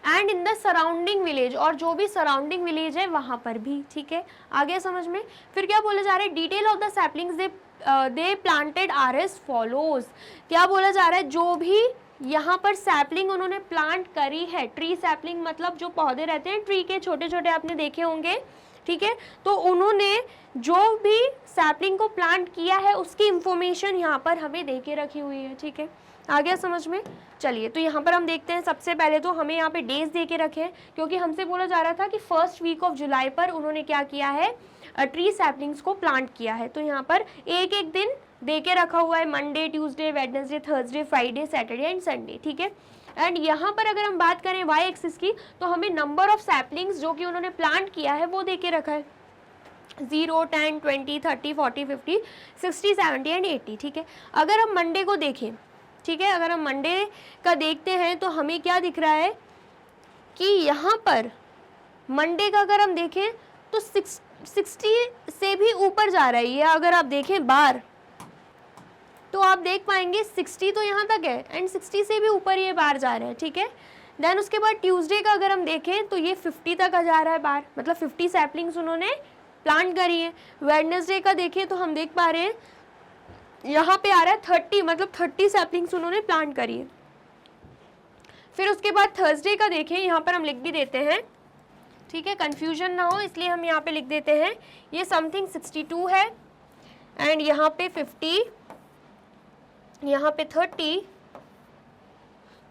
And in the surrounding village, और जो भी सराउंडिंग विलेज है वहां पर भी। ठीक है, आ गया समझ में? फिर क्या बोला जा रहा है, detail of the saplings they planted R S follows. क्या बोला जा रहा है, जो भी यहाँ पर सैपलिंग उन्होंने प्लांट करी है, ट्री सैपलिंग मतलब जो पौधे रहते हैं ट्री के छोटे छोटे, आपने देखे होंगे। ठीक है, तो उन्होंने जो भी सैपलिंग को प्लांट किया है उसकी इंफॉर्मेशन यहाँ पर हमें दे के रखी हुई है। ठीक है, आ गया समझ में? चलिए तो यहाँ पर हम देखते हैं, सबसे पहले तो हमें यहाँ पे डेज दे के रखे हैं, क्योंकि हमसे बोला जा रहा था कि फर्स्ट वीक ऑफ जुलाई पर उन्होंने क्या किया है, ट्री सैपलिंग्स को प्लांट किया है। तो यहाँ पर एक एक दिन दे के रखा हुआ है, Monday, Tuesday, Wednesday, Thursday, Friday, Saturday and Sunday. ठीक है, एंड यहाँ पर अगर हम बात करें वाई एक्सिस की, तो हमें नंबर ऑफ सैपलिंग्स जो कि उन्होंने प्लांट किया है वो दे के रखा है, 0, 10, 20, 30, 40, 50, 60, 70 एंड 80। ठीक है, अगर हम मंडे को देखें, ठीक है, अगर हम मंडे का देखते हैं तो हमें क्या दिख रहा है कि यहाँ पर मंडे का अगर हम देखें तो 60 से भी ऊपर जा रहा है ये। अगर आप देखें बार तो आप देख पाएंगे 60 तो यहाँ तक है एंड 60 से भी ऊपर ये बार जा रहा है। ठीक है, देन उसके बाद ट्यूसडे का अगर हम देखें तो ये 50 तक आ जा रहा है बार, मतलब 50 सैपलिंग्स उन्होंने प्लांट करी हैं। वेडनेसडे का देखें तो हम देख पा रहे हैं यहाँ पे आ रहा है 30, मतलब 30 सैपलिंग्स उन्होंने प्लांट करी है। फिर उसके बाद थर्सडे का देखें, यहाँ पर हम लिख भी देते हैं, ठीक है, कंफ्यूजन ना हो इसलिए हम यहाँ पे लिख देते हैं, ये समथिंग 62 है एंड यहाँ पे 50, यहाँ पे 30,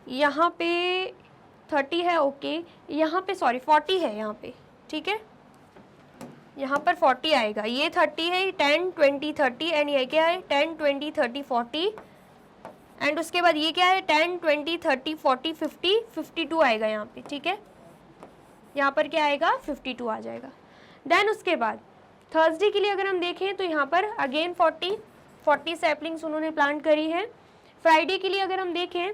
यहाँ पे 30 है, ओके, यहाँ पे सॉरी 40 है यहाँ पे, ठीक है, यहाँ पर 40 आएगा, ये 30 है, 10 20 30 एंड ये क्या है 10 20 30 40 एंड उसके बाद ये क्या है 10 20 30 40 50 52 आएगा यहाँ पे, ठीक है, यहाँ पर क्या आएगा 52 आ जाएगा। देन उसके बाद थर्सडे के लिए अगर हम देखें तो यहाँ पर अगेन 40 सैपलिंग्स उन्होंने प्लांट करी है। फ्राइडे के लिए अगर हम देखें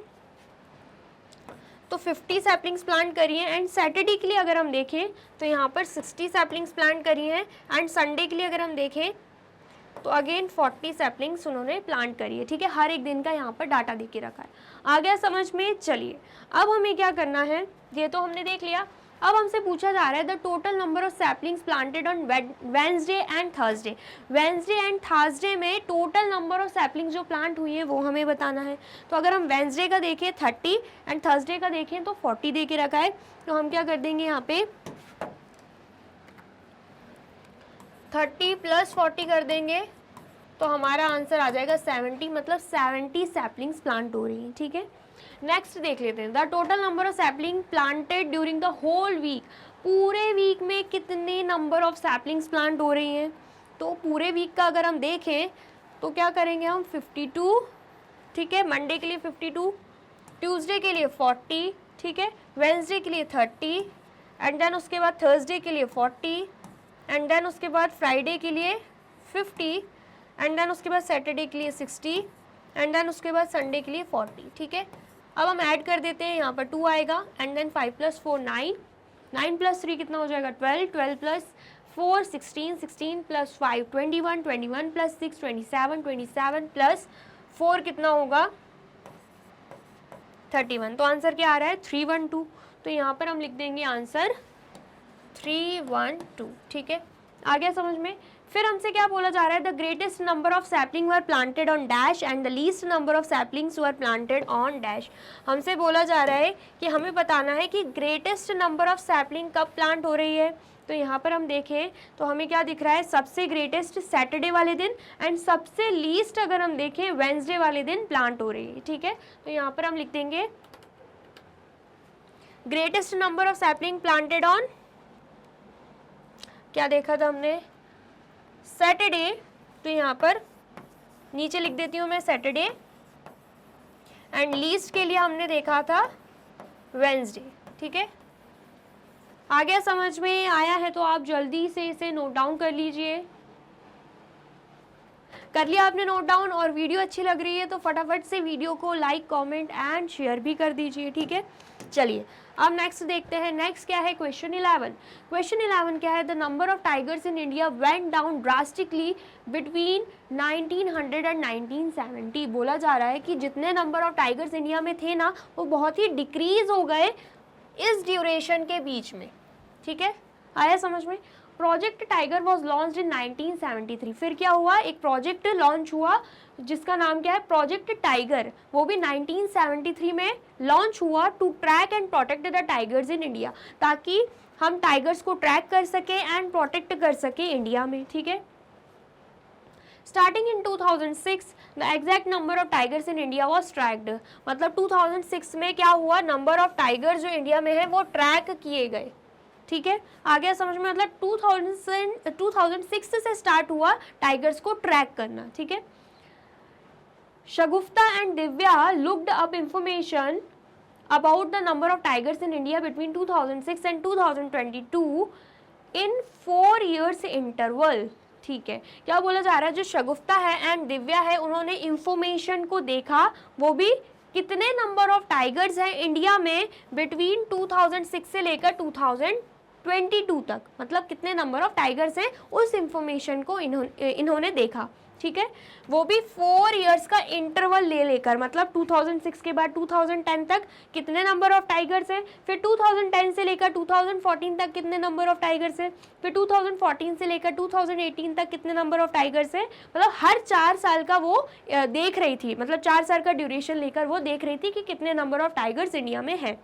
तो 50 सैपलिंग्स प्लांट करी हैं एंड सैटरडे के लिए अगर हम देखें तो यहाँ पर 60 सैपलिंग्स प्लांट करी हैं एंड संडे के लिए अगर हम देखें तो अगेन 40 सैपलिंग्स उन्होंने प्लांट करी है, ठीक है, हर एक दिन का यहाँ पर डाटा दे के रखा है। आ गया समझ में? चलिए अब हमें क्या करना है, ये तो हमने देख लिया। अब हमसे पूछा जा रहा है the total number of saplings planted on Wednesday and Thursday. Wednesday and Thursday में टोटल नंबर ऑफ सैपलिंग्स जो प्लांट हुई है वो हमें बताना है। तो अगर हम वेडनेसडे का देखें 30 एंड थर्सडे का देखें तो 40 दे के रखा है, तो हम क्या कर देंगे यहाँ पे 30 + 40 कर देंगे तो हमारा आंसर आ जाएगा 70, मतलब 70 सैपलिंग्स प्लांट हो रही हैं, ठीक है। नेक्स्ट देख लेते हैं the total number of sapling planted during the whole week. पूरे वीक में कितने नंबर ऑफ सैपलिंग्स प्लांट हो रही हैं, तो पूरे वीक का अगर हम देखें तो क्या करेंगे हम 52, ठीक है, मंडे के लिए 52, ट्यूसडे के लिए 40, ठीक है, वेडनेसडे के लिए 30 एंड देन उसके बाद थर्सडे के लिए 40 एंड देन उसके बाद फ्राइडे के लिए 50 एंड देन उसके बाद सैटरडे के लिए 60 एंड देन उसके बाद संडे के लिए 40, ठीक है। अब हम ऐड कर देते हैं, यहाँ पर 2 आएगा एंड देन 5 + 4 9, 9 + 3 कितना हो जाएगा 12, 12 + 4 16, 16 + 5 21, 21 + 6 27, 27 + 4 कितना होगा 31। तो आंसर क्या आ रहा है 312। तो यहाँ पर हम लिख देंगे आंसर 312, ठीक है, आ गया समझ में। फिर हमसे क्या बोला जा रहा है the greatest number of sapling were planted on dash and the least number of saplings were planted on dash. हमसे बोला जा रहा है कि हमें बताना है कि ग्रेटेस्ट नंबर ऑफ सैपलिंग कब प्लांट हो रही है। तो यहाँ पर हम देखें तो हमें क्या दिख रहा है, सबसे ग्रेटेस्ट सैटरडे वाले दिन एंड सबसे लीस्ट अगर हम देखें वेडनेसडे वाले दिन प्लांट हो रही है, ठीक है। तो यहाँ पर हम लिख देंगे greatest number of sapling planted on, क्या देखा था हमने सैटरडे, तो यहाँ पर नीचे लिख देती हूँ मैं सैटरडे एंड लीस्ट के लिए हमने देखा था वेडनेसडे, ठीक है। आ गया समझ में? आया है तो आप जल्दी से इसे नोट डाउन कर लीजिए। कर लिया आपने नोट डाउन? और वीडियो अच्छी लग रही है तो फटाफट से वीडियो को लाइक कमेंट एंड शेयर भी कर दीजिए, ठीक है। चलिए अब नेक्स्ट देखते हैं। नेक्स्ट क्या है क्वेश्चन 11। क्वेश्चन 11 क्या है the number of tigers in India went down drastically between 1900 and 1970। बोला जा रहा है कि जितने नंबर ऑफ टाइगर्स इंडिया में थे ना वो बहुत ही डिक्रीज हो गए इस ड्यूरेशन के बीच में, ठीक है। आया समझ में? Project tiger was launched in 1973। फिर क्या हुआ, एक प्रोजेक्ट लॉन्च हुआ जिसका नाम क्या है प्रोजेक्ट टाइगर, वो भी 1973 में लॉन्च हुआ to track and protect the tigers in India, ताकि हम टाइगर्स को ट्रैक कर सके एंड प्रोटेक्ट कर सके इंडिया में, ठीक है। Starting in 2006 the exact number of tigers in India was tracked. मतलब 2006 में क्या हुआ, नंबर ऑफ टाइगर्स जो इंडिया में है वो ट्रैक किए गए, ठीक है। आ गया समझ में? मतलब 2006 से स्टार्ट हुआ टाइगर्स को ट्रैक करना, ठीक है। Shagufta and Divya looked up information about the number of tigers in India between 2006 and 2022 in 4 years interval, ठीक है। क्या बोला जा रहा है, जो शगुफ्ता है एंड दिव्या है उन्होंने इंफॉर्मेशन को देखा, वो भी कितने नंबर ऑफ टाइगर्स हैं इंडिया में बिटवीन 2006 से लेकर 2022 तक, मतलब कितने नंबर ऑफ टाइगर्स हैं उस इंफॉर्मेशन को इन्होंने देखा, ठीक है, वो भी 4 इयर्स का इंटरवल ले लेकर, मतलब 2006 के बाद 2010 तक कितने नंबर ऑफ टाइगर्स हैं, फिर 2010 से लेकर 2014 तक कितने नंबर ऑफ टाइगर्स हैं, फिर 2014 से लेकर 2018 तक कितने नंबर ऑफ टाइगर्स हैं, मतलब हर 4 साल का वो देख रही थी, मतलब 4 साल का ड्यूरेशन लेकर वो देख रही थी कि कितने नंबर ऑफ टाइगर्स इंडिया में हैं।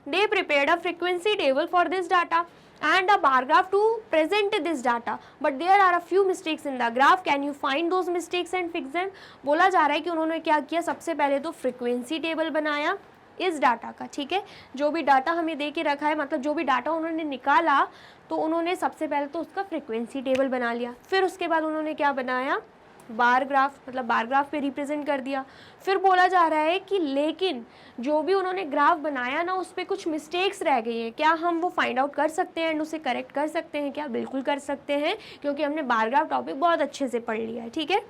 They prepared a frequency table for this data and a bar graph to present this data, but there are a few mistakes in the graph. Can you find those mistakes and fix them? बोला जा रहा है कि उन्होंने क्या किया, सबसे पहले तो फ्रीक्वेंसी टेबल बनाया इस डाटा का, ठीक है, जो भी डाटा हमें दे के रखा है, मतलब जो भी डाटा उन्होंने निकाला तो उन्होंने सबसे पहले तो उसका फ्रीक्वेंसी टेबल बना लिया, फिर उसके बाद उन्होंने क्या बनाया, बार ग्राफ, मतलब बार ग्राफ पे रिप्रेजेंट कर दिया। फिर बोला जा रहा है कि लेकिन जो भी उन्होंने ग्राफ बनाया ना उस पर कुछ मिस्टेक्स रह गई हैं, क्या हम वो फाइंड आउट कर सकते हैं एंड उसे करेक्ट कर सकते हैं क्या? बिल्कुल कर सकते हैं, क्योंकि हमने बार ग्राफ टॉपिक बहुत अच्छे से पढ़ लिया है, ठीक है।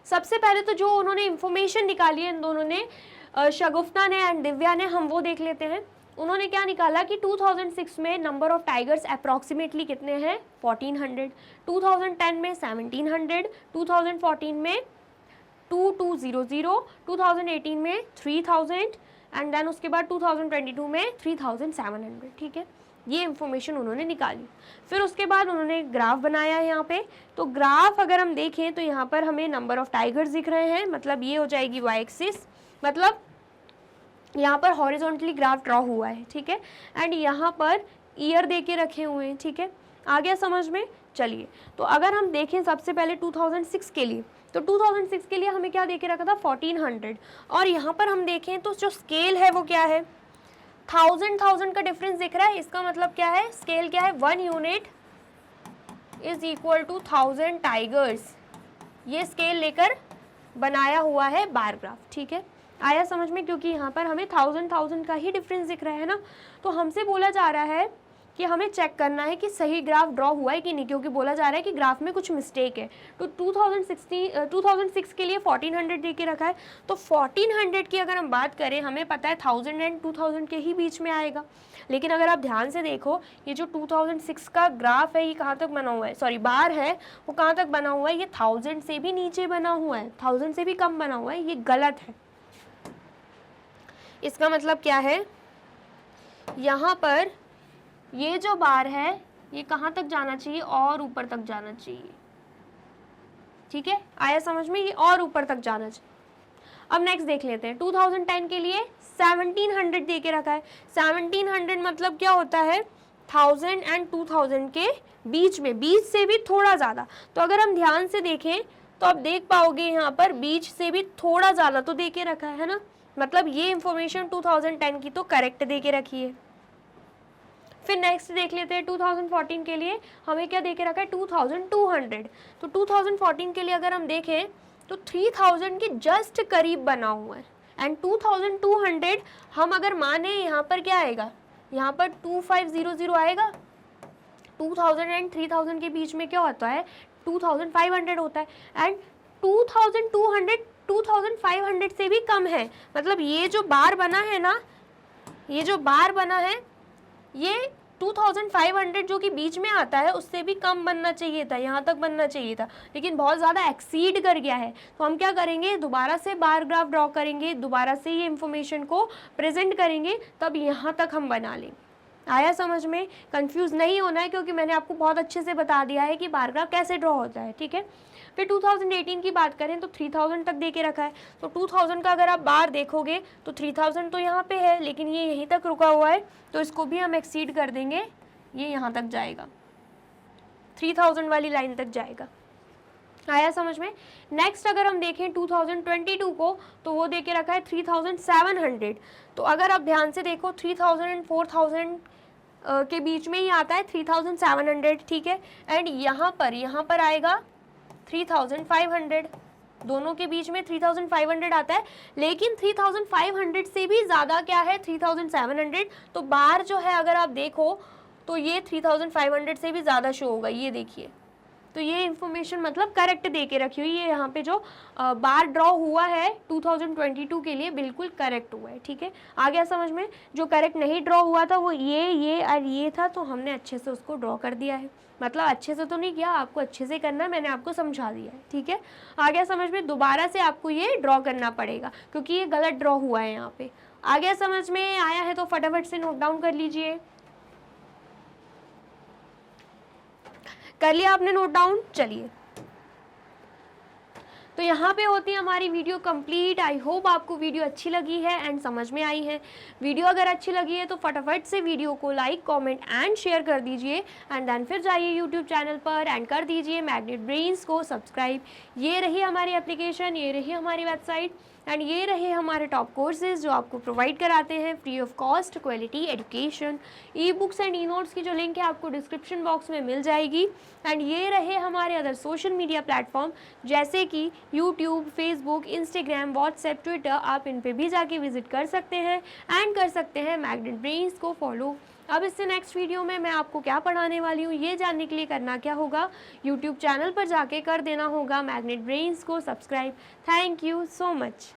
सबसे पहले तो जो उन्होंने इंफॉर्मेशन निकाली है इन दोनों ने, शगुफ्ता ने एंड दिव्या ने, हम वो देख लेते हैं। उन्होंने क्या निकाला कि 2006 में नंबर ऑफ टाइगर्स अप्रॉक्सीमेटली कितने हैं, 1400, 2010 में 1700, 2014 में 2200, 2018 में 3000 एंड देन उसके बाद 2022 में 3700, ठीक है। ये इंफॉर्मेशन उन्होंने निकाली। फिर उसके बाद उन्होंने ग्राफ बनाया है यहाँ पे, तो ग्राफ अगर हम देखें तो यहाँ पर हमें नंबर ऑफ टाइगर्स दिख रहे हैं, मतलब ये हो जाएगी वाई एक्सिस, मतलब यहाँ पर हॉरिजॉन्टली ग्राफ ड्रॉ हुआ है, ठीक है, एंड यहाँ पर ईयर दे के रखे हुए हैं, ठीक है। आ गया समझ में? चलिए, तो अगर हम देखें सबसे पहले 2006 के लिए, तो 2006 के लिए हमें क्या दे के रखा था, 1400, और यहाँ पर हम देखें तो जो स्केल है वो क्या है, 1000 का डिफरेंस दिख रहा है। इसका मतलब क्या है, स्केल क्या है, 1 unit is equal to 1000 tigers, ये स्केल लेकर बनाया हुआ है बार ग्राफ, ठीक है। आया समझ में? क्योंकि यहाँ पर हमें 1000 का ही डिफरेंस दिख रहा है ना, तो हमसे बोला जा रहा है कि हमें चेक करना है कि सही ग्राफ ड्रॉ हुआ है कि नहीं, क्योंकि बोला जा रहा है कि ग्राफ में कुछ मिस्टेक है। तो 2006 के लिए 1400 दे के रखा है, तो 1400 की अगर हम बात करें, हमें पता है 1000 एंड 2000 के ही बीच में आएगा, लेकिन अगर आप ध्यान से देखो ये जो 2006 का ग्राफ है ये कहाँ तक बना हुआ है, सॉरी बार है वो कहाँ तक बना हुआ है, ये 1000 से भी नीचे बना हुआ है, 1000 से भी कम बना हुआ है, ये गलत है। इसका मतलब क्या है, यहाँ पर ये जो बार है ये कहाँ तक जाना चाहिए, और ऊपर तक जाना चाहिए, ठीक है। आया समझ में? ये और ऊपर तक जाना चाहिए। अब नेक्स्ट देख लेते हैं, 2010 के लिए 1700 दे के रखा है। 1700 मतलब क्या होता है, 1000 एंड 2000 के बीच में, बीच से भी थोड़ा ज़्यादा। तो अगर हम ध्यान से देखें तो आप देख पाओगे यहाँ पर बीच से भी थोड़ा ज़्यादा तो दे के रखा है ना, मतलब ये इंफॉर्मेशन 2010 की तो करेक्ट दे के रखी है। फिर नेक्स्ट देख लेते हैं 2014 के लिए हमें क्या दे के रखा है, 2200। तो 2014 के लिए अगर हम देखें तो 3000 के जस्ट करीब बना हुआ है, एंड 2200 हम अगर माने यहाँ पर क्या आएगा, यहाँ पर 2500 आएगा। 2000 एंड 3000 के बीच में क्या होता है, 2500 होता है, एंड 2200 2500 से भी कम है, मतलब ये जो बार बना है ना, ये जो बार बना है ये 2500 जो कि बीच में आता है उससे भी कम बनना चाहिए था, यहाँ तक बनना चाहिए था, लेकिन बहुत ज़्यादा एक्सीड कर गया है। तो हम क्या करेंगे, दोबारा से बार ग्राफ ड्रॉ करेंगे, दोबारा से ये इंफॉर्मेशन को प्रेजेंट करेंगे, तब यहाँ तक हम बना लें। आया समझ में? कंफ्यूज नहीं होना है, क्योंकि मैंने आपको बहुत अच्छे से बता दिया है कि बार ग्राफ कैसे ड्रॉ होता है, ठीक है। फिर 2018 की बात करें तो 3000 तक दे के रखा है। तो 2000 का अगर आप बार देखोगे तो 3000 तो यहाँ पे है, लेकिन ये यहीं तक रुका हुआ है, तो इसको भी हम एक्सीड कर देंगे, ये यहाँ तक जाएगा, 3000 वाली लाइन तक जाएगा। आया समझ में? नेक्स्ट अगर हम देखें 2022 को, तो वो दे के रखा है 3700। तो अगर आप ध्यान से देखो 3000 एंड 4000 के बीच में ही आता है 3700, ठीक है, एंड यहाँ पर आएगा 3500, दोनों के बीच में 3500 आता है, लेकिन 3500 से भी ज़्यादा क्या है, 3700। तो बार जो है अगर आप देखो तो ये 3500 से भी ज़्यादा शो होगा, ये देखिए तो ये इन्फॉर्मेशन मतलब करेक्ट दे के रखी हुई है, यहाँ पे जो बार ड्रॉ हुआ है 2022 के लिए बिल्कुल करेक्ट हुआ है, ठीक है। आ गया समझ में। जो करेक्ट नहीं ड्रॉ हुआ था वो ये और ये था, तो हमने अच्छे से उसको ड्रॉ कर दिया है। मतलब अच्छे से तो नहीं किया, आपको अच्छे से करना है, मैंने आपको समझा दिया है, ठीक है। आ गया समझ में। दोबारा से आपको ये ड्रॉ करना पड़ेगा क्योंकि ये गलत ड्रॉ हुआ है यहाँ पे। आ गया समझ में। आया है तो फटाफट से नोट डाउन कर लीजिए। कर लिया आपने नोट डाउन? चलिए, तो यहाँ पे होती है हमारी वीडियो कंप्लीट। आई होप आपको वीडियो अच्छी लगी है एंड समझ में आई है। वीडियो अगर अच्छी लगी है तो फटाफट से वीडियो को लाइक, कमेंट एंड शेयर कर दीजिए एंड देन फिर जाइए यूट्यूब चैनल पर एंड कर दीजिए मैग्नेट ब्रेन्स को सब्सक्राइब। ये रही हमारी एप्लीकेशन, ये रही हमारी वेबसाइट एंड ये रहे हमारे टॉप कोर्सेज जो आपको प्रोवाइड कराते हैं free of cost quality education. E books and e notes की जो लिंक है आपको डिस्क्रिप्शन बॉक्स में मिल जाएगी। एंड ये रहे हमारे अदर सोशल मीडिया प्लेटफॉर्म जैसे कि YouTube, Facebook, Instagram, WhatsApp, Twitter. आप इन पे भी जाके विजिट कर सकते हैं एंड कर सकते हैं मैग्नेट ब्रेन्स को फॉलो। अब इससे नेक्स्ट वीडियो में मैं आपको क्या पढ़ाने वाली हूँ ये जानने के लिए करना क्या होगा, यूट्यूब चैनल पर जाके कर देना होगा मैग्नेट ब्रेन्स को subscribe. Thank you so much.